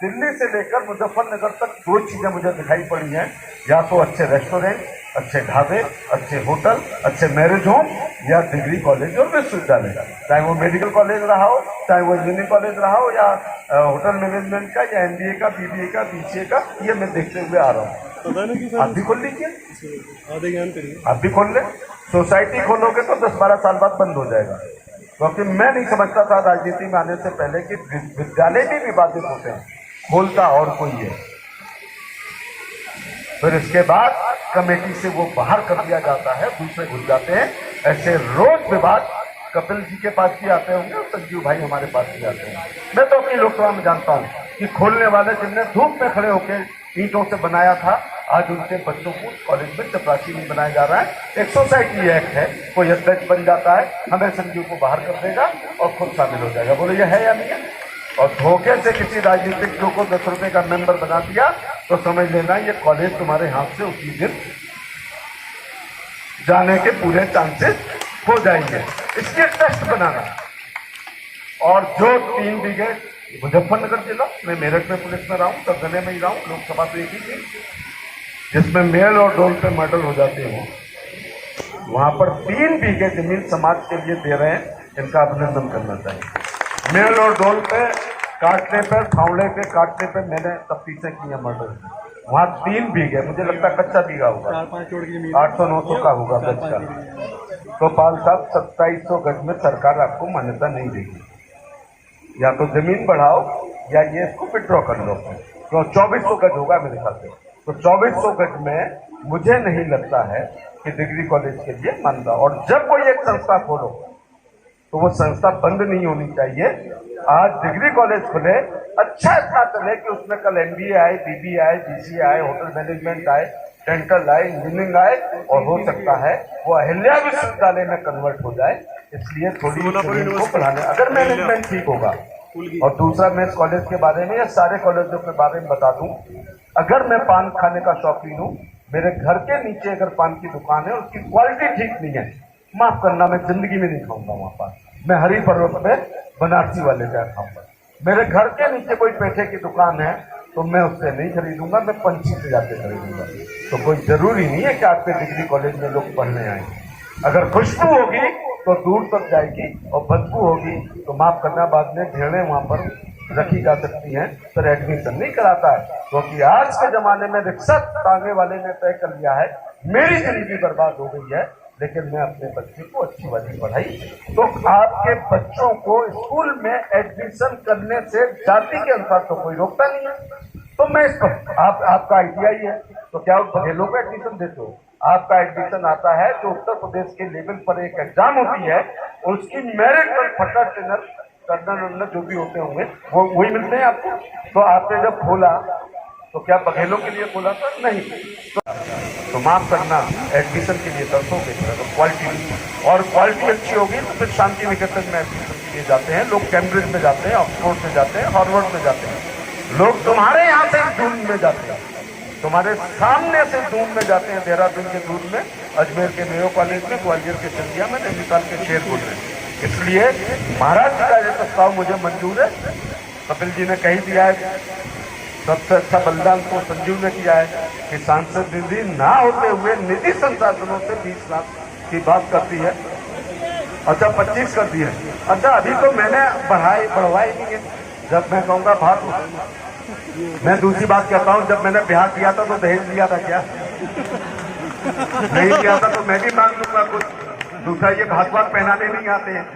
दिल्ली से लेकर मुजफ्फरनगर तक 2 चीजें मुझे दिखाई पड़ी हैं, या तो अच्छे रेस्टोरेंट, अच्छे ढाबे, अच्छे होटल, अच्छे मैरिज होम, या डिग्री कॉलेज और विश्वविद्यालय, चाहे वो मेडिकल कॉलेज रहा हो, चाहे वो इंजीनियरिंग कॉलेज रहा हो, या होटल मैनेजमेंट का, या MBA का, BBA का, BCA का। ये मैं देखते हुए आ रहा हूँ। आप भी खोल लीजिए, आप भी खोल लें। सोसाइटी खोलोगे तो 10-12 साल बाद बंद हो जाएगा, क्योंकि मैं नहीं समझता था राजनीति में आने से पहले कि विद्यालय भी विवादित होते हैं, खोलता और कोई है। फिर इसके बाद कमेटी से वो बाहर कर दिया जाता है, दूसरे घुस जाते हैं। ऐसे रोज विवाद कपिल जी के पास भी आते होंगे और संजीव भाई हमारे पास भी आते होंगे। मैं तो अपनी लोकसभा में जानता हूँ कि खोलने वाले जिनने धूप में खड़े होकर ईंटों से बनाया था, आज उनके बच्चों को कॉलेज में चपरासी नहीं बनाया जा रहा है। एक सोसाइटी एक्ट है, कोई अध्यक्ष बन जाता है, हमें संजीव को बाहर कर देगा और खुद शामिल हो जाएगा। बोलो ये है या नहीं है? और धोखे से किसी राजनीतिक को 10 रुपए का मेंबर बना दिया तो समझ लेना ये कॉलेज तुम्हारे हाथ से उसी दिन जाने के पूरे चांसेस हो जाएंगे। इसके टेस्ट बनाना। और जो 3 बीघे मुजफ्फरनगर जिला, मैं मेरठ में पुलिस में रहा हूँ, सरगने में ही रहा हूँ, लोकसभा तो एक ही थी जिसमें मेल और डोल पे मर्डर हो जाते हो, वहां पर 3 बीघे जमीन समाज के लिए दे रहे हैं, इनका अभिनंदन करना चाहिए। मेल और डोल पे काटने पर, फावड़े पे काटने पे मैंने तफ्तीशें की है मर्डर, वहाँ 3 बीघे, मुझे लगता है कच्चा बीघा होगा, 800-900 का होगा कच्चा। तो पाल साहब 2700 गज में सरकार आपको मान्यता नहीं देगी। या तो जमीन बढ़ाओ या ये इसको विड्रॉ कर लो। तो 2400 गज होगा मेरे ख्याल से। तो 2400 गज में मुझे नहीं लगता है कि डिग्री कॉलेज के लिए मानता। और जब कोई एक संस्था खोलो तो वो संस्था बंद नहीं होनी चाहिए। आज डिग्री कॉलेज खुले, अच्छा इतना चले कि उसमें कल MBA आए, BBA आए, BCA आए, होटल मैनेजमेंट आए, डेंटल आए, इंजीनियरिंग आए, और हो सकता है वो अहिल्या विश्वविद्यालय में कन्वर्ट हो जाए। इसलिए थोड़ी को पढ़ाने, अगर मैनेजमेंट ठीक होगा। और दूसरा, मैं इस कॉलेज के बारे में या सारे कॉलेजों के बारे में बता दूं, अगर मैं पान खाने का शौकीन हूं, मेरे घर के नीचे अगर पान की दुकान है, उसकी क्वालिटी ठीक नहीं है, माफ करना, मैं जिंदगी में नहीं खाऊंगा वहां पान। मैं हरी पर्वत में बनारसी वाले का खाऊंगा। मेरे घर के नीचे कोई पेठे की दुकान है तो मैं उससे नहीं खरीदूंगा, मैं पंछी से जाके खरीदूंगा। तो कोई जरूरी नहीं है कि आपके डिग्री कॉलेज में लोग पढ़ने आएंगे। अगर खुशबू होगी तो दूर तक जाएगी, और बदबू होगी तो माफ करना, बाद में भेड़ें वहां पर रखी जा सकती हैं, पर एडमिशन नहीं कराता है। क्योंकि आज के जमाने में रिक्शा टांगे वाले ने तय कर लिया है, मेरी जिंदगी बर्बाद हो गई है, लेकिन मैं अपने बच्चे को अच्छी वाली पढ़ाई। तो आपके बच्चों को स्कूल में एडमिशन करने से जाति के अनुसार तो कोई रोकता नहीं है। तो मैं इसको, आपका ITI है तो क्या उस बघेलों को एडमिशन देते हो? आपका एडमिशन आता है जो उत्तर प्रदेश के लेवल पर एक एग्जाम होती है, उसकी मेरिट पर फटर टेनर कर्नल जो भी होते होंगे वो वही मिलते हैं आपको। तो आपने जब खोला तो क्या बघेलों के लिए खोला था? नहीं। तो माफ करना, एडमिशन के लिए तरसोगे, क्वालिटी, और क्वालिटी अच्छी होगी तो फिर शांति निकेतन में एडमिशन के लिए जाते हैं लोग, कैम्ब्रिज में जाते हैं, ऑक्सफोर्ड में जाते हैं, हार्वर्ड में जाते हैं लोग। तुम्हारे यहाँ से दून में जाते हैं, तुम्हारे सामने से दून में जाते हैं, देहरादून के दून में, अजमेर के मेयो कॉलेज में, ग्वालियर के चंदिया में, नैनीताल के शेरपुर में। इसलिए महाराज जी का यह प्रस्ताव मुझे मंजूर है। कपिल जी ने कही दिया है, सबसे अच्छा बलिदान तो संजीव ने किया है कि सांसद निधि ना होते हुए निधि संसाधनों से 20 लाख की बात करती है। अच्छा 25 कर दी है। अच्छा अभी तो मैंने बढ़वाई नहीं है। जब मैं कहूँगा भाग, मैं दूसरी बात कहता हूँ, जब मैंने ब्याह किया था तो दहेज लिया था क्या? नहीं लिया था तो मैं भी मांग लूंगा कुछ। दूसरा, ये भाग पहनाने नहीं आते हैं,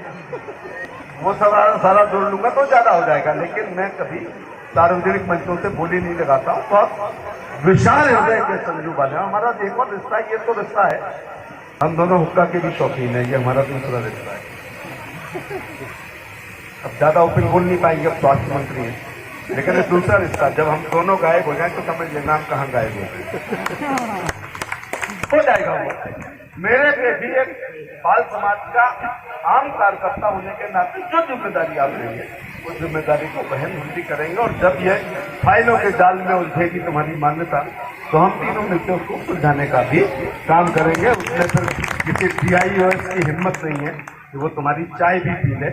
वो सारा जोड़ लूंगा तो ज्यादा हो जाएगा। लेकिन मैं कभी सार्वजनिक मंचों से बोली नहीं लगाता हूँ। बहुत विशाल हृदय के संजू वाले, हमारा एक और रिश्ता है, ये तो रिश्ता है, हम दोनों हुक्का के भी शौकीन है, ये हमारा दूसरा रिश्ता है। अब ज्यादा ओपन बोल नहीं पाएंगे, अब स्वास्थ्य मंत्री है, लेकिन ये दूसरा रिश्ता, जब हम दोनों गायब हो जाए तो समझ लेना हम कहाँ गायब हो जाएगा। वो मेरे पे भी एक बाल समाज का आम कार्यकर्ता होने के नाते जो जिम्मेदारी आप लेंगे, उस जिम्मेदारी को बहन भी करेंगे। और जब ये फाइलों के जाल में उलझेगी तुम्हारी मान्यता, तो हम तीनों मिलकर उसको सुलझाने का भी काम करेंगे। उसमें फिर किसी DIOS की हिम्मत नहीं है कि वो तुम्हारी चाय भी पी ले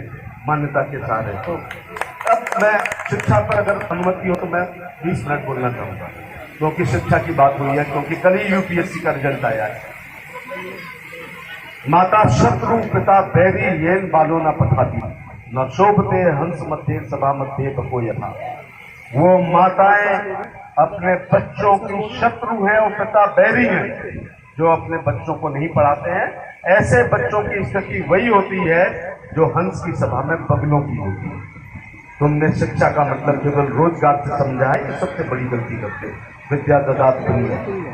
मान्यता के सहारे। तो अब मैं शिक्षा पर अगर अनुमति हो तो मैं 20 मिनट बोलना चाहूँगा, क्योंकि शिक्षा की बात हुई है, क्योंकि कल ही UPSC का रिजल्ट आया है। माता शत्रु पिता बैरी येन बालो न पठाती, न शोभते हंस मध्य सभा मध्य बको यथा। वो माताएं अपने बच्चों की शत्रु हैं और पिता बैरी हैं जो अपने बच्चों को नहीं पढ़ाते हैं। ऐसे बच्चों की स्थिति वही होती है जो हंस की सभा में बगलों की होती है। तुमने शिक्षा का मतलब केवल रोजगार से समझा है, ये सबसे बड़ी गलती करते। विद्या ददात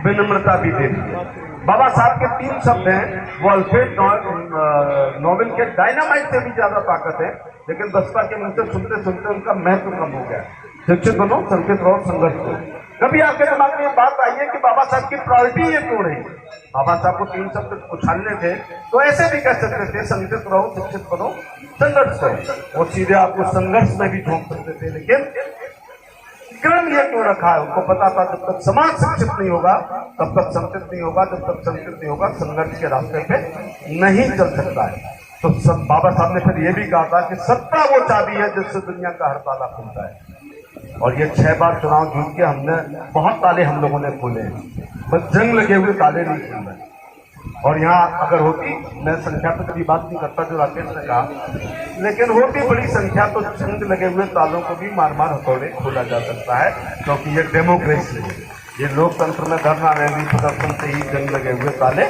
विनम्रता भी देती है। बाबा साहब के 3 शब्द हैं, वो अल्फ्रेड नोबेल के डायनामाइट से भी ज्यादा ताकत है, लेकिन बसपा के मुंह से सुनते सुनते उनका महत्व कम हो गया। शिक्षित बनो, संस्कृत रहो, संघर्ष करो। कभी आपके दिमाग में बात आई है कि बाबा साहब की प्रायोरिटी ये क्यों रही? बाबा साहब को 3 शब्द उछालने थे तो ऐसे भी कह सकते थे, संस्कृत रहो, शिक्षित बनो, संघर्ष करो। वो सीधे आपको संघर्ष में भी झोंक सकते थे, लेकिन क्रम ये क्यों रखा है? उनको पता था जब तक समाज शिक्षित नहीं होगा तब तक संस्कृत नहीं होगा, जब तक संस्कृत नहीं होगा संघर्ष के रास्ते पे नहीं चल सकता है। तो बाबा साहब ने फिर ये भी कहा था कि सत्ता वो चाबी है जिससे दुनिया का हर ताला खुलता है। और ये 6 बार चुनाव जीत के हमने बहुत ताले हम लोगों ने खोले हैं, बस जंग लगे हुए ताले नहीं खुल रहे। और यहाँ अगर होती, मैं संख्या पर कभी बात नहीं करता जो राकेश ने कहा, लेकिन होती बड़ी संख्या तो जंग लगे हुए तालों को भी मार मार हथौड़े खोला जा सकता है, क्योंकि ये डेमोक्रेसी है। ये लोकतंत्र में धरना रैली प्रदर्शन से ही जंग लगे हुए ताले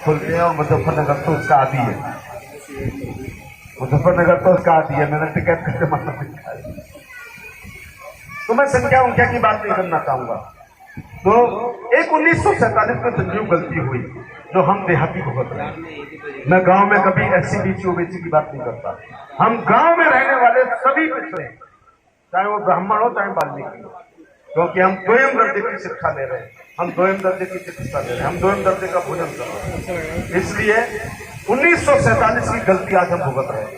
खुलते हैं। और मुजफ्फरनगर तो उसका आदि है, मुजफ्फरनगर तो उसका आदि है, मैंने टिकट का जमाना देखा है। तो मैं संख्या उनख्या की बात नहीं करना चाहूंगा। तो एक 1947 में संजीव गलती हुई जो हम देहाती भुगत रहे हैं। मैं गांव में कभी ऐसी बीची ओबीसी की बात नहीं करता। हम गांव में रहने वाले सभी पिछड़े, चाहे वो ब्राह्मण हो चाहे वाल्मीकि हो, क्योंकि हम दोयम दर्जे की शिक्षा ले रहे हैं, हम दोयम दर्जे की चिकित्सा ले रहे हैं, हम दोयम दर्जे का भोजन कर रहे हैं। इसलिए 1947 की गलती आज हम भुगत रहे हैं।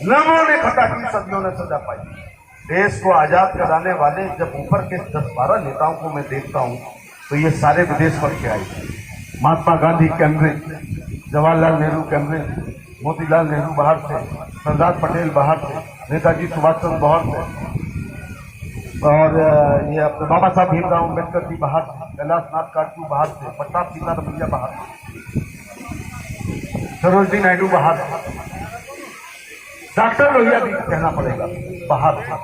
नमों ने खता की, सदियों ने सजा पाई। देश को आजाद कराने वाले जब ऊपर के 10-12 नेताओं को मैं देखता हूं तो ये सारे विदेश पढ़ के आए। महात्मा गांधी कैम्ब्रिज, जवाहरलाल नेहरू कैम्ब्रिज, मोतीलाल नेहरू बाहर से, सरदार पटेल बाहर से, नेताजी सुभाष चंद्र बाहर से, और ये अपने बाबा साहब भीमराव अम्बेडकर जी बाहर से, कैलाश नाथ काटजू बाहर से, पट्टाभ सीतारमैया बाहर से, सरोजनी नायडू बाहर से, डॉक्टर लोहिया भी कहना पड़ेगा बाहर था।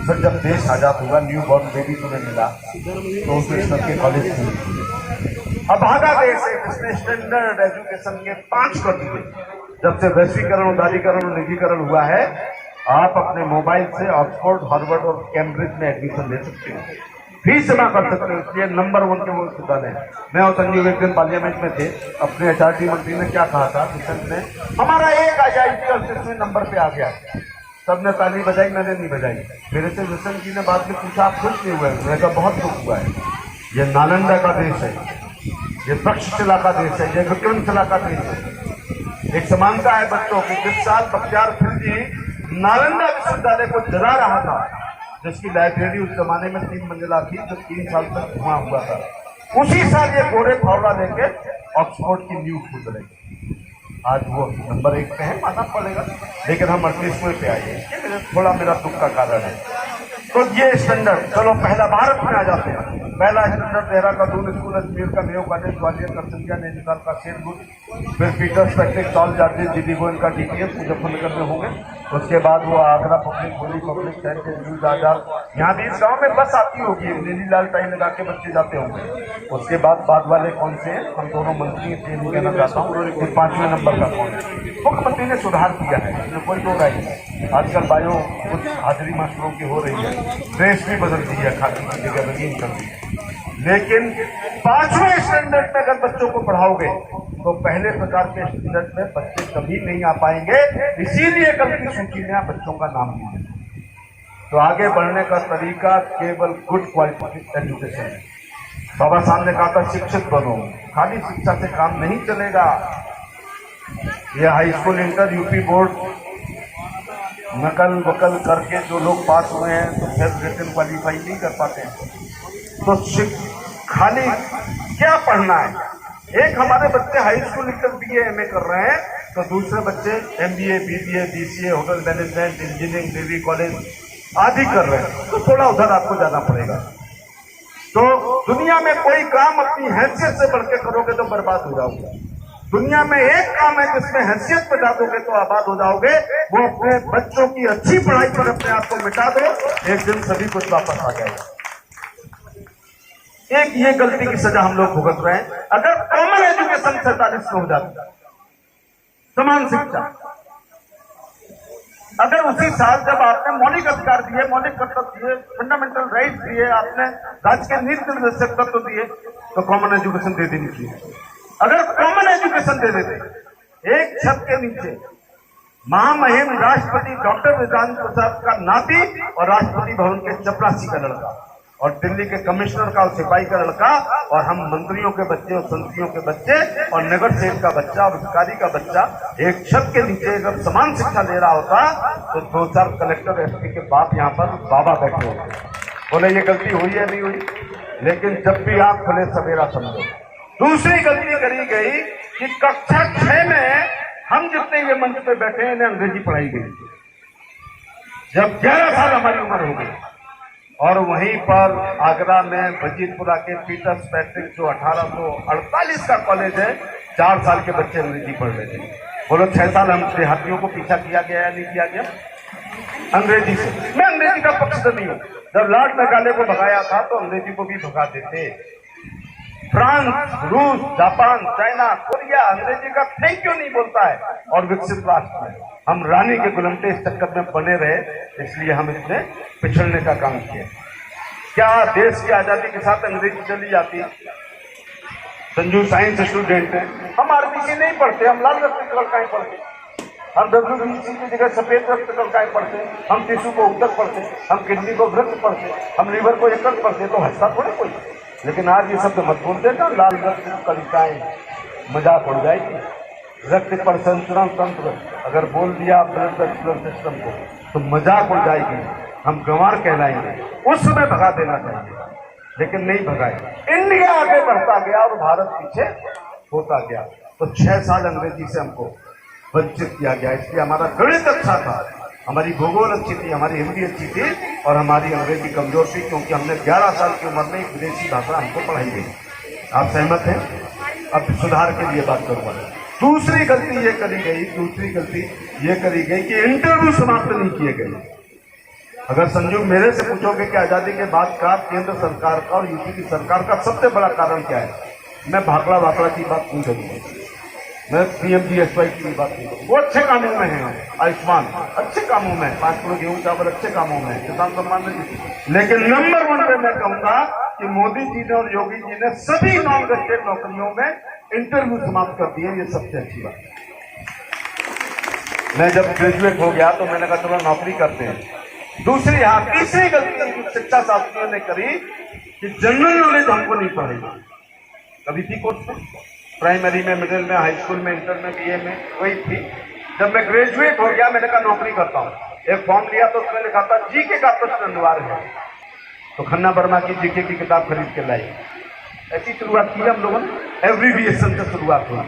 फिर जब देश आजाद हुआ, न्यू बॉर्न बेबी तुम्हें मिला तो उसके स्तर के कॉलेज थे। अब भागा देश है जिसने स्टैंडर्ड एजुकेशन के 5 कर दिए। जब से वैश्वीकरण, उदारीकरण और निजीकरण हुआ है, आप अपने मोबाइल से ऑक्सफोर्ड, हार्वर्ड और कैम्ब्रिज में एडमिशन ले सकते हो, फीस जमा कर सकते हो। इसलिए नंबर 1 के वो विद्यालय है। मैं और संजीव एक दिन पार्लियामेंट में थे, अपने HRD मंत्री ने क्या कहा था ने, हमारा एक IIT और जिसमें नंबर पे आ गया। सबने ताली बजाई, मैंने नहीं बजाई। मेरे से विशन जी ने बाद में पूछा आप खुश नहीं हुए? मैंने कहा बहुत दुख हुआ है। ये नालंदा का देश है, ये तक्षशिला का देश है, ये विक्रमशिला का देश है। एक समानता है बच्चों की। जिस साल बख्तियार खिलजी नालंदा विश्वविद्यालय को जला रहा था, जिसकी लाइब्रेरी उस जमाने में 3 मंजिला थी, जो 3 साल तक धुआं हुआ था, उसी साल ये गोरे फावड़ा लेके ऑक्सफोर्ड की न्यू खुद रहे। आज वो नंबर 1 पे है, मानना पड़ेगा, लेकिन हम 38वें पे आए। ये थोड़ा मेरा दुख का कारण है। तो ये स्टैंडर्ड, चलो पहला भारत में आ जाते हैं। पहला स्टैंडर्ड देहरादून स्कूल, अजमेर का मेयो कॉलेज, ग्वालियर का संध्या, नैनीताल का शेरगुल, फिर पीटर्स पैट्रिक, टॉल जार्जिस, जीडीगो इनका DPS मुजफ्फरनगर में होंगे। उसके बाद वो आगरा पब्लिक, होली पब्लिक, शहर के न्यूज आजाद, यहाँ भी इस गाँव में बस आती होगी, नीली लाल टाई लगा के बच्चे जाते होंगे। उसके बाद वाले कौन से हैं? हम दोनों मंत्री से नहीं कहना चाहता हूँ कि 5वें नंबर का कौन है। मुख्यमंत्री ने सुधार किया है, इसमें कोई दो राय नहीं। आजकल बायो कुछ हाजिरी मास्टरों की हो रही है, ड्रेस भी बदल दी है, खाकी की जगह रंगीन कर दी है। लेकिन 5वें स्टैंडर्ड में अगर बच्चों को पढ़ाओगे तो पहले प्रकार के स्टैंडर्ड में बच्चे कभी नहीं आ पाएंगे। इसीलिए कल की सूची में बच्चों का नाम नहीं है। तो आगे बढ़ने का तरीका केवल गुड क्वालिटी एजुकेशन है। बाबा साहब ने कहा था शिक्षित बनो, खाली शिक्षा से काम नहीं चलेगा। यह high school, inter, UP board नकल वकल करके जो लोग पास हुए हैं तो फिर रिटन क्वालिफाई नहीं कर पाते हैं। तो खाली क्या पढ़ना है? एक हमारे बच्चे हाई स्कूल लिखकर BA MA कर रहे हैं, तो दूसरे बच्चे MBA BBA BCA, hotel management, engineering, degree college आदि कर रहे हैं। तो थोड़ा उधर आपको जाना पड़ेगा। तो दुनिया में कोई काम अपनी हैसियत से बढ़ के करोगे तो बर्बाद हो जाओगे। दुनिया में एक काम है जिसमें हैसियत पे डालोगे तो आबाद हो जाओगे, वो अपने बच्चों की अच्छी पढ़ाई पर अपने आप को मिटा दो, एक दिन सभी कुछ वापस आ जाएगा। एक ये गलती की सजा हम लोग भुगत रहे हैं। अगर कॉमन एजुकेशन 47 में हो जाती, समान शिक्षा, अगर उसी साल जब आपने मौलिक अधिकार दिए, मौलिक कर्तव्य दिए, फंडामेंटल राइट दिए, आपने राज्य के नीति निर्देशक तत्व दिए, तो कॉमन एजुकेशन दे देनी चाहिए। अगर कॉमन एजुकेशन दे देते, एक छत के नीचे महामहिम राष्ट्रपति डॉक्टर राजेंद्र प्रसाद का नाती और राष्ट्रपति भवन के चपरासी का लड़का, और दिल्ली के कमिश्नर का और सिपाही का लड़का, और हम मंत्रियों के बच्चे और संतरियों के बच्चे और नगर सेवक का बच्चा और अधिकारी का बच्चा एक छत के नीचे अगर समान शिक्षा ले रहा होता तो 2-4 कलेक्टर SP के बाप यहाँ पर बाबा बैठे होते। बोले ये गलती हुई है नहीं हुई, लेकिन जब भी आप खुले सवेरा समझो। दूसरी गलती करी गई कि कक्षा 6 में हम जितने ये मंच पे बैठे हैं इन्हें अंग्रेजी पढ़ाई गई। जब 11 साल हमारी उम्र हो गई, और वहीं पर आगरा में वजीरपुरा के पीटर्स पैट्रिक जो 1848 का कॉलेज है, 4 साल के बच्चे अंग्रेजी पढ़ रहे थे। बोलो 6 साल हम देहातियों को पीछा किया गया या नहीं किया गया अंग्रेजी से? मैं अंग्रेजी का पक्ष तो नहीं हूं। जब लॉर्ड मेघालय को भगाया था तो अंग्रेजी को भी भगा देते। फ्रांस, रूस, जापान, चाइना, कोरिया अंग्रेजी का थैंक यू नहीं बोलता है। और विकसित राष्ट्र में हम रानी के गुलामते इस चक्कर में बने रहे, इसलिए हम इसमें पिछड़ने का काम किए। क्या देश की आजादी के साथ अंग्रेजी चली जाती? संजू साइंस स्टूडेंट है, हम आरबीसी नहीं पढ़ते, हम लाल रक्त कल का ही पढ़ते, हम WBC की जगह सफेद रक्त कल का ही पढ़ते, हम टिश्यू को उदक पढ़ते, हम किडनी को वृक्क पढ़ते, हम लीवर को एकल पढ़ते, तो हंसता थोड़े कोई। लेकिन आज ये शब्द मत बोल देना, लाल रक्त कलिकाएं, मजाक उड़ जाएगी। रक्त प्रसंचरण तंत्र अगर बोल दिया ब्लड सर्कुलर सिस्टम को तो मजाक उड़ जाएगी, हम गंवार कहलाएंगे। उस समय भगा देना चाहिए, लेकिन नहीं भगाए। इंडिया आगे बढ़ता गया और भारत पीछे होता गया। तो 6 साल अंग्रेजी से हमको वंचित किया गया। इसलिए हमारा गणित अच्छा था, हमारी भूगोल अच्छी थी, हमारी हिंदी अच्छी थी और हमारी अंग्रेजी कमजोर थी, क्योंकि हमने 11 साल की उम्र में एक विदेशी भाषा हमको पढ़ाई गई। आप सहमत हैं? अब सुधार के लिए बात करूंगा। दूसरी गलती ये करी गई कि इंटरव्यू समाप्त नहीं किए गए। अगर संजू मेरे से पूछोगे कि आजादी के बाद का केंद्र सरकार का और यूपी की सरकार का सबसे बड़ा कारण क्या है, मैं भाखड़ा वाकड़ा की बात नहीं करूंगा, मैं PMGSY की बात नहीं करूंगा। वो अच्छे कामों में है, आयुष्मान अच्छे कामों में, 5 किलो गेहूं चावल अच्छे कामों में, किसान सम्मान निधि। लेकिन नंबर 1 पे मैं कहूंगा कि मोदी जी ने और योगी जी ने सभी नॉन गजेटेड नौकरियों में इंटरव्यू समाप्त कर दिए। ये सबसे अच्छी बात है। मैं जब ग्रेजुएट हो गया तो मैंने कहा चलो नौकरी करते हैं। दूसरी तीसरी गलती शिक्षा शास्त्रियों ने करी कि जनरल नॉलेज हमको नहीं पढ़ेगा। कभी थी कोर्स में, प्राइमरी में, मिडिल में, हाई स्कूल में, इंटर में, BA में, वही थी। जब मैं ग्रेजुएट हो गया मैंने कहा नौकरी करता हूँ। एक फॉर्म लिया तो उसमें लिखा था GK का प्रश्न अनिवार्य है, तो खन्ना वर्मा की GK की किताब खरीद के लाई। ऐसी शुरुआत की हम लोगों ने, एब्रीविएशन से शुरुआत हुई।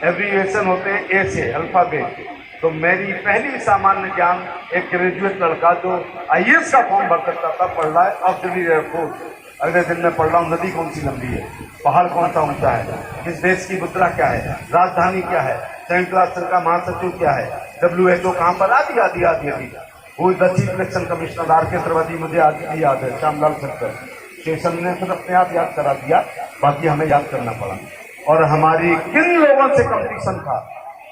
एब्रीविएशन होते हैं A से, अल्फाबेट। तो मेरी पहली सामान्य ज्ञान एक ग्रेजुएट लड़का जो IAS का फॉर्म भर सकता था पढ़ रहा है ऑब्जर्वेटरी एयरफोर्स। अगले दिन मैं पढ़ रहा हूँ नदी कौन सी लंबी है, पहाड़ कौन सा ऊंचा है, किस देश की मुद्रा क्या है, राजधानी क्या है, संयुक्त राष्ट्र का महासचिव क्या है, WHO कहाँ पर, आदि। वो the chief election commissioner RK Trivedi, मुझे आज भी याद है, श्यामलाल शक्कर। स्टेशन ने फिर अपने आप याद करा दिया, बाकी हमें याद करना पड़ा। और हमारी किन लोगों से कंपटीशन था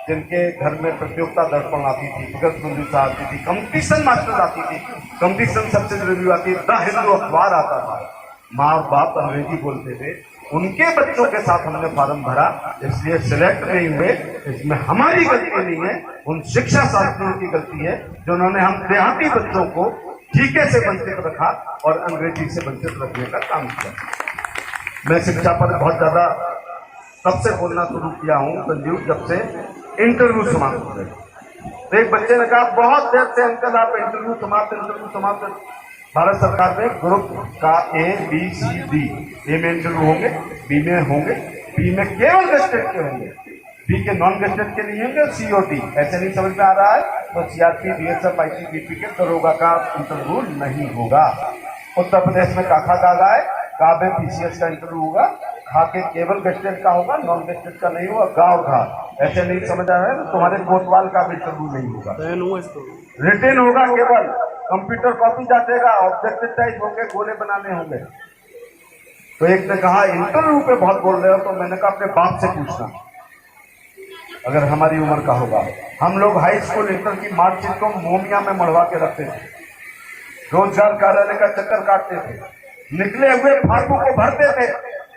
जिनके घर में प्रतियोगिता दर्पण आती थी, भगत मंजूषा आती थी, कंपटीशन मास्टर आती थी, कंपटीशन सक्सेस रिव्यू आती थी, द हिंदू अखबार आता था। माँ और बाप अंग्रेजी बोलते थे, उनके बच्चों के साथ हमने फॉर्म भरा, इसलिए सिलेक्ट नहीं हुए। इसमें हमारी गलती नहीं है, उन शिक्षा शास्त्रियों की गलती है जिन्होंने हम देहाती बच्चों को GK से वंचित रखा और अंग्रेजी से वंचित रखने का काम किया। मैं शिक्षा पर बहुत ज्यादा तब से बोलना शुरू किया हूँ संजीव, जब से इंटरव्यू समाप्त हो गए। तो एक बच्चे ने कहा बहुत देर से अंकल आप इंटरव्यू समाप्त। भारत सरकार में ग्रुप का A, B, C, D, A में इंटरव्यू होंगे, B में होंगे, B में केवल गेस्टेड के होंगे, B के नॉन गेस्टेड के नहीं होंगे, C और D। ऐसे नहीं समझ में आ रहा है तो CRP, BSF, ICBP के दरोगा का इंटरव्यू नहीं होगा। उत्तर प्रदेश में काखा कागा है, का में PCS का इंटरव्यू होगा, खा के केवल गेस्टेड का होगा, नॉन गेस्टेड का नहीं होगा, गाँव का। ऐसे नहीं समझ आ रहा है तो तुम्हारे कोतवाल का भी इंटरव्यू नहीं होगा, रिटेन होगा, केवल कंप्यूटर कॉपी जाटेगा, ऑब्जेक्टिव टाइप होंगे, गोले बनाने होंगे। तो एक ने कहा इंटरव्यू पे बहुत बोल रहे हो, तो मैंने कहा अपने बाप से पूछना अगर हमारी उम्र का होगा। हम लोग हाई स्कूल इंटर की मार्कशीट को मोमिया में मढ़वा के रखते थे, रोजगार कार्यालय का चक्कर काटते थे, निकले हुए फार्मों को भरते थे,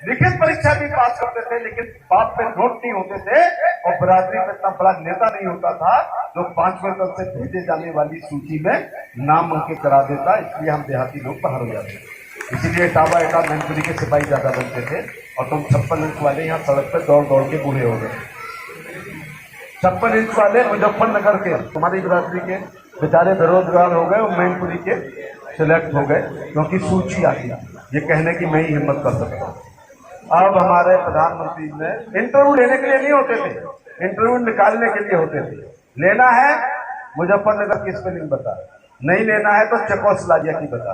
लिखित परीक्षा भी पास करते थे, लेकिन बाप पे नोट नहीं होते थे और बरादरी में इतना बड़ा नेता नहीं होता था जो 5वें तक से भेजे जाने वाली सूची में नाम अंकित करा देता। इसलिए हम देहाती लोग बाहर हो जाते थे। इसीलिए टाबा एटा मैनपुरी के सिपाही ज्यादा बनते थे और तुम 56 इंच वाले यहाँ सड़क पे दौड़ दौड़ के बूढ़े हो गए। 56 इंच वाले मुजफ्फरनगर के तुम्हारी बिरादरी के बेचारे बेरोजगार हो गए और मैनपुरी के सिलेक्ट हो गए, क्योंकि सूची आती। ये कहने की मैं ही हिम्मत कर सकता हूँ। अब हमारे प्रधानमंत्री ने इंटरव्यू लेने के लिए नहीं होते थे, इंटरव्यू निकालने के लिए होते थे। लेना है मुजफ्फरनगर की स्पेलिंग बता, नहीं लेना है तो चेकोस्लोवाकिया की बता,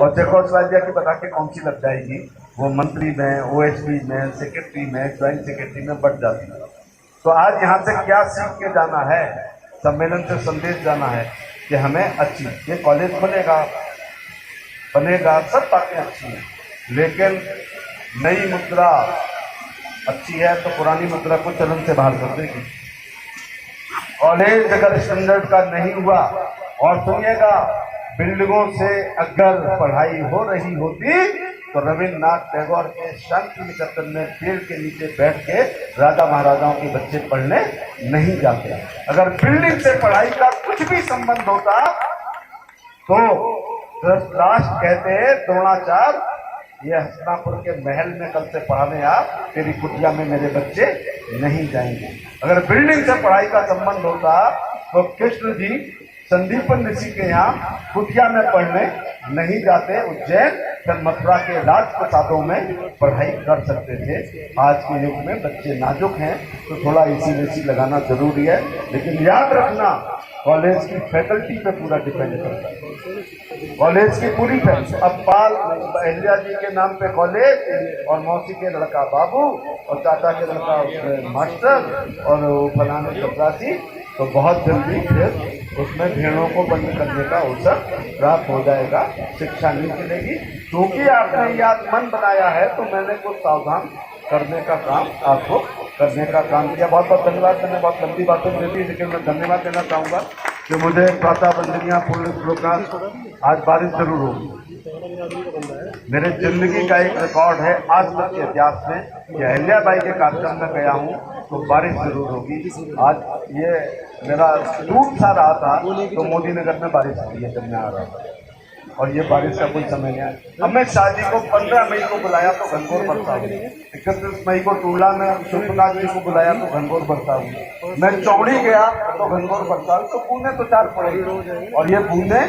और चेकोस्लोवाकिया की बता के कौन सी लग जाएगी, वो मंत्री में, OSD में, सेक्रेटरी में, ज्वाइंट सेक्रेटरी में बढ़ जाती है। तो आज यहाँ से क्या सीख के जाना है, सम्मेलन से संदेश जाना है कि हमें अच्छी, ये कॉलेज बनेगा, सब बातें अच्छी हैं, लेकिन नई मुद्रा अच्छी है तो पुरानी मुद्रा को चलन से बाहर कर देगी। कॉलेज अगर स्टैंडर्ड का नहीं हुआ, और सुनिएगा, बिल्डिंगों से अगर पढ़ाई हो रही होती तो रविन्द्रनाथ टैगोर के शांति निकेतन में पेड़ के नीचे बैठ के राजा महाराजाओं के बच्चे पढ़ने नहीं जाते। अगर बिल्डिंग से पढ़ाई का कुछ भी संबंध होता तो धृतराष्ट्र कहते हैं द्रोणाचार्य, ये हस्तिनापुर के महल में कल से पढ़ाने आ, तेरी कुटिया में मेरे बच्चे नहीं जाएंगे। अगर बिल्डिंग से पढ़ाई का संबंध होता तो कृष्ण जी संदीपन ऋषि के यहाँ कुटिया में पढ़ने नहीं जाते, उज्जैन फिर मथुरा के राजप्रसादों में पढ़ाई कर सकते थे। आज के युग में बच्चे नाजुक हैं तो थोड़ा एसी लगाना जरूरी है, लेकिन याद रखना कॉलेज की फैकल्टी पे पूरा डिपेंड करता है। कॉलेज की पूरी फैकल्टी, अब पाल अहिल्या जी के नाम पे कॉलेज और मौसी के लड़का बाबू और चाचा के लड़का मास्टर और फलाने चपरासी, तो बहुत जल्दी फिर उसमें भेड़ों को बंद करने का अवसर प्राप्त हो जाएगा, शिक्षा नहीं मिलेगी। क्योंकि आपने याद मन बनाया है तो मैंने कुछ सावधान करने का काम आपको करने का काम किया। बहुत बहुत धन्यवाद। मैंने बहुत लंबी बातें दे दी, लेकिन मैं धन्यवाद देना चाहूँगा कि मुझे प्रातः वंदनीय पूर्ण श्लोक आज बारिश जरूर होगी। मेरे जिंदगी का एक रिकॉर्ड है आज तक के इतिहास में कि अहिल्याबाई के कार्यक्रम में गया हूँ तो बारिश जरूर होगी। आज ये मेरा टूट सा रहा था तो मोदी नगर में बारिश हुई है जब मैं आ रहा था, और ये बारिश का कोई समय नहीं है। अमित शाह जी को 15 मई को बुलाया तो घनघोर बरसा हुई, 31 मई को टूला में शिवप्रकाश जी को बुलाया तो घनघोर बरसा हुई, मैं चौड़ी गया तो घनघोर बरसा हुई। तो बूंदे तो 4 पड़ेगी, और ये बूंदे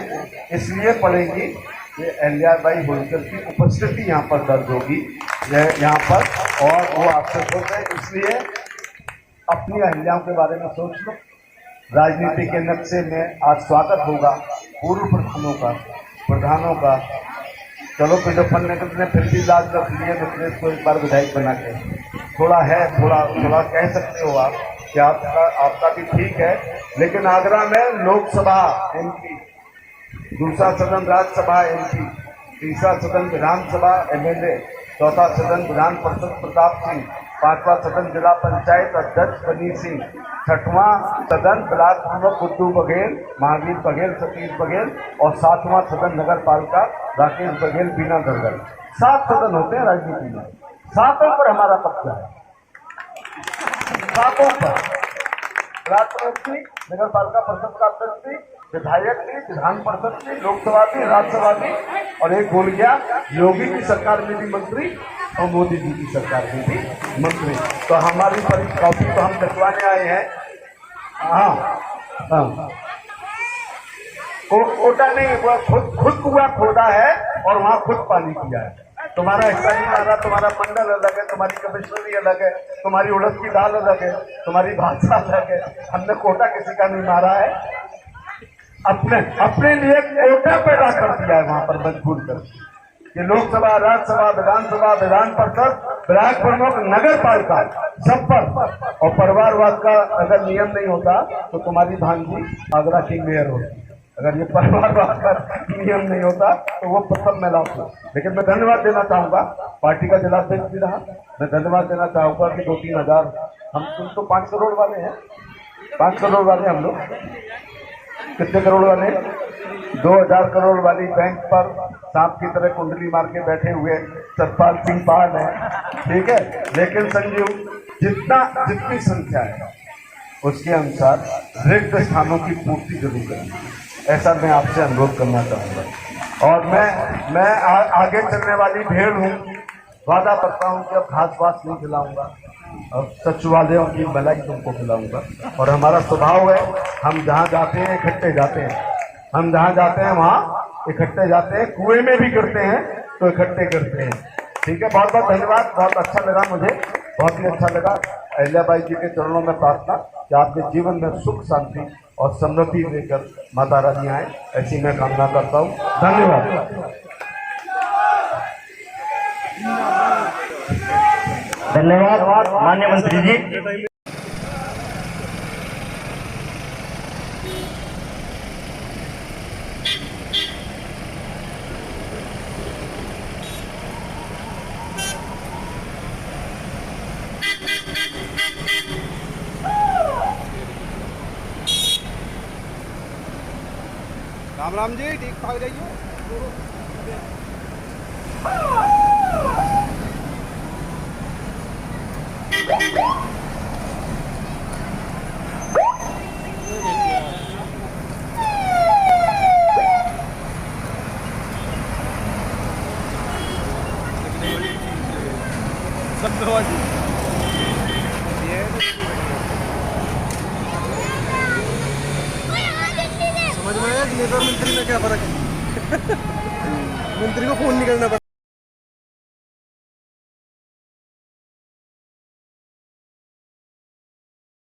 इसलिए पड़ेगी कि अहिल्याबाई होलकर की उपस्थिति यहाँ पर दर्ज होगी यहाँ पर, और वो आपसे खुश है। इसलिए अपनी अहिल्याओं के बारे में सोच लो। राजनीति के नक्शे में आज स्वागत होगा पूर्व प्रधानों का। चलो पिजोफन ने फिर भी लाज रख लिए मित्रेश को एक बार विधायक बना के, थोड़ा कह सकते हो आप कि आपका भी ठीक है, लेकिन आगरा में लोकसभा MP, दूसरा सदन राज्यसभा MP, तीसरा सदन विधानसभा MLA, चौथा सदन विधान परिषद प्रताप सिंह, पांचवा सदन जिला पंचायत अध्यक्ष बनी सिंह, छठवां सदन बिलासपुर में गुड्डू बघेल, महावीर बघेल, सतीश बघेल, और सातवां सदन नगर पालिका राकेश बघेल, बीना गड़गड़। 7 सदन होते हैं राजनीति में, 7 पर हमारा कब्जा है, 7 पर। राष्ट्रपति, नगर पालिका परिषद का अध्यक्ष थी, विधायक थी, विधान परिषद थी, लोकसभा थी, राज्यसभा थी, और एक भूल गया, योगी की सरकार में भी मंत्री और मोदी जी की सरकार में भी मंत्री। तो हमारी कॉपी तो हम कटवाने आए हैं। हाँ, कोटा नहीं, खुद कुआं खोदा है और वहाँ खुद पानी किया है। तुम्हारा हिस्सा नहीं मारा, तुम्हारा मंडल अलग है, तुम्हारी कमिश्नरी अलग है, तुम्हारी उड़द की दाल अलग है, तुम्हारी भाषा अलग है। हमने कोटा किसी का नहीं मारा है, अपने लिए कोटा पैदा कर दिया है वहां पर मजबूर कर, कि लोकसभा, राज्यसभा, विधानसभा, विधान परिषद, विधायक प्रमुख, नगर पालिका सब पर। और परिवारवाद का अगर नियम नहीं होता तो तुम्हारी भांजी आगरा की मेयर होती। अगर ये परिवारवाद का नियम नहीं होता तो वो प्रथम महिला हो। लेकिन मैं धन्यवाद देना चाहूंगा, पार्टी का जिलाध्यक्ष भी रहा, मैं धन्यवाद देना चाहूंगा कि 2-3 हजार, हम तो 5 करोड़ वाले हैं, 5 करोड़ वाले हम लोग। कितने करोड़ वाले? 2000 करोड़ वाली बैंक पर सांप की तरह कुंडली मार के बैठे हुए सतपाल सिंह पाल है, ठीक है। लेकिन संजीव, जितनी संख्या है उसके अनुसार रिक्त स्थानों की पूर्ति जरूर करें, ऐसा मैं आपसे अनुरोध करना चाहूँगा। और मैं आगे चलने वाली भेड़ हूँ, वादा करता हूँ कि अब घास वास नहीं खिलाऊंगा, अब सचिवालयों की मलाई तुमको खिलाऊंगा। और हमारा स्वभाव है, हम जहाँ जाते हैं इकट्ठे जाते हैं, हम जहाँ जाते हैं वहाँ इकट्ठे जाते हैं, कुएं में भी करते हैं तो इकट्ठे करते हैं, ठीक है। बहुत बहुत धन्यवाद, बहुत अच्छा लगा, मुझे बहुत ही अच्छा लगा। अहिल्याबाई जी के चरणों में प्रार्थना कि आपके जीवन में सुख, शांति और समृद्धि लेकर माता रानी आए, ऐसी मैं कामना करता हूँ। धन्यवाद। धन्यवाद माननीय मंत्री जी। राम राम जी, ठीक ठाक रहिए। सब समझ में आया कि नेता मंत्री में क्या फर्क है। मंत्री को फोन नहीं करना पड़ता।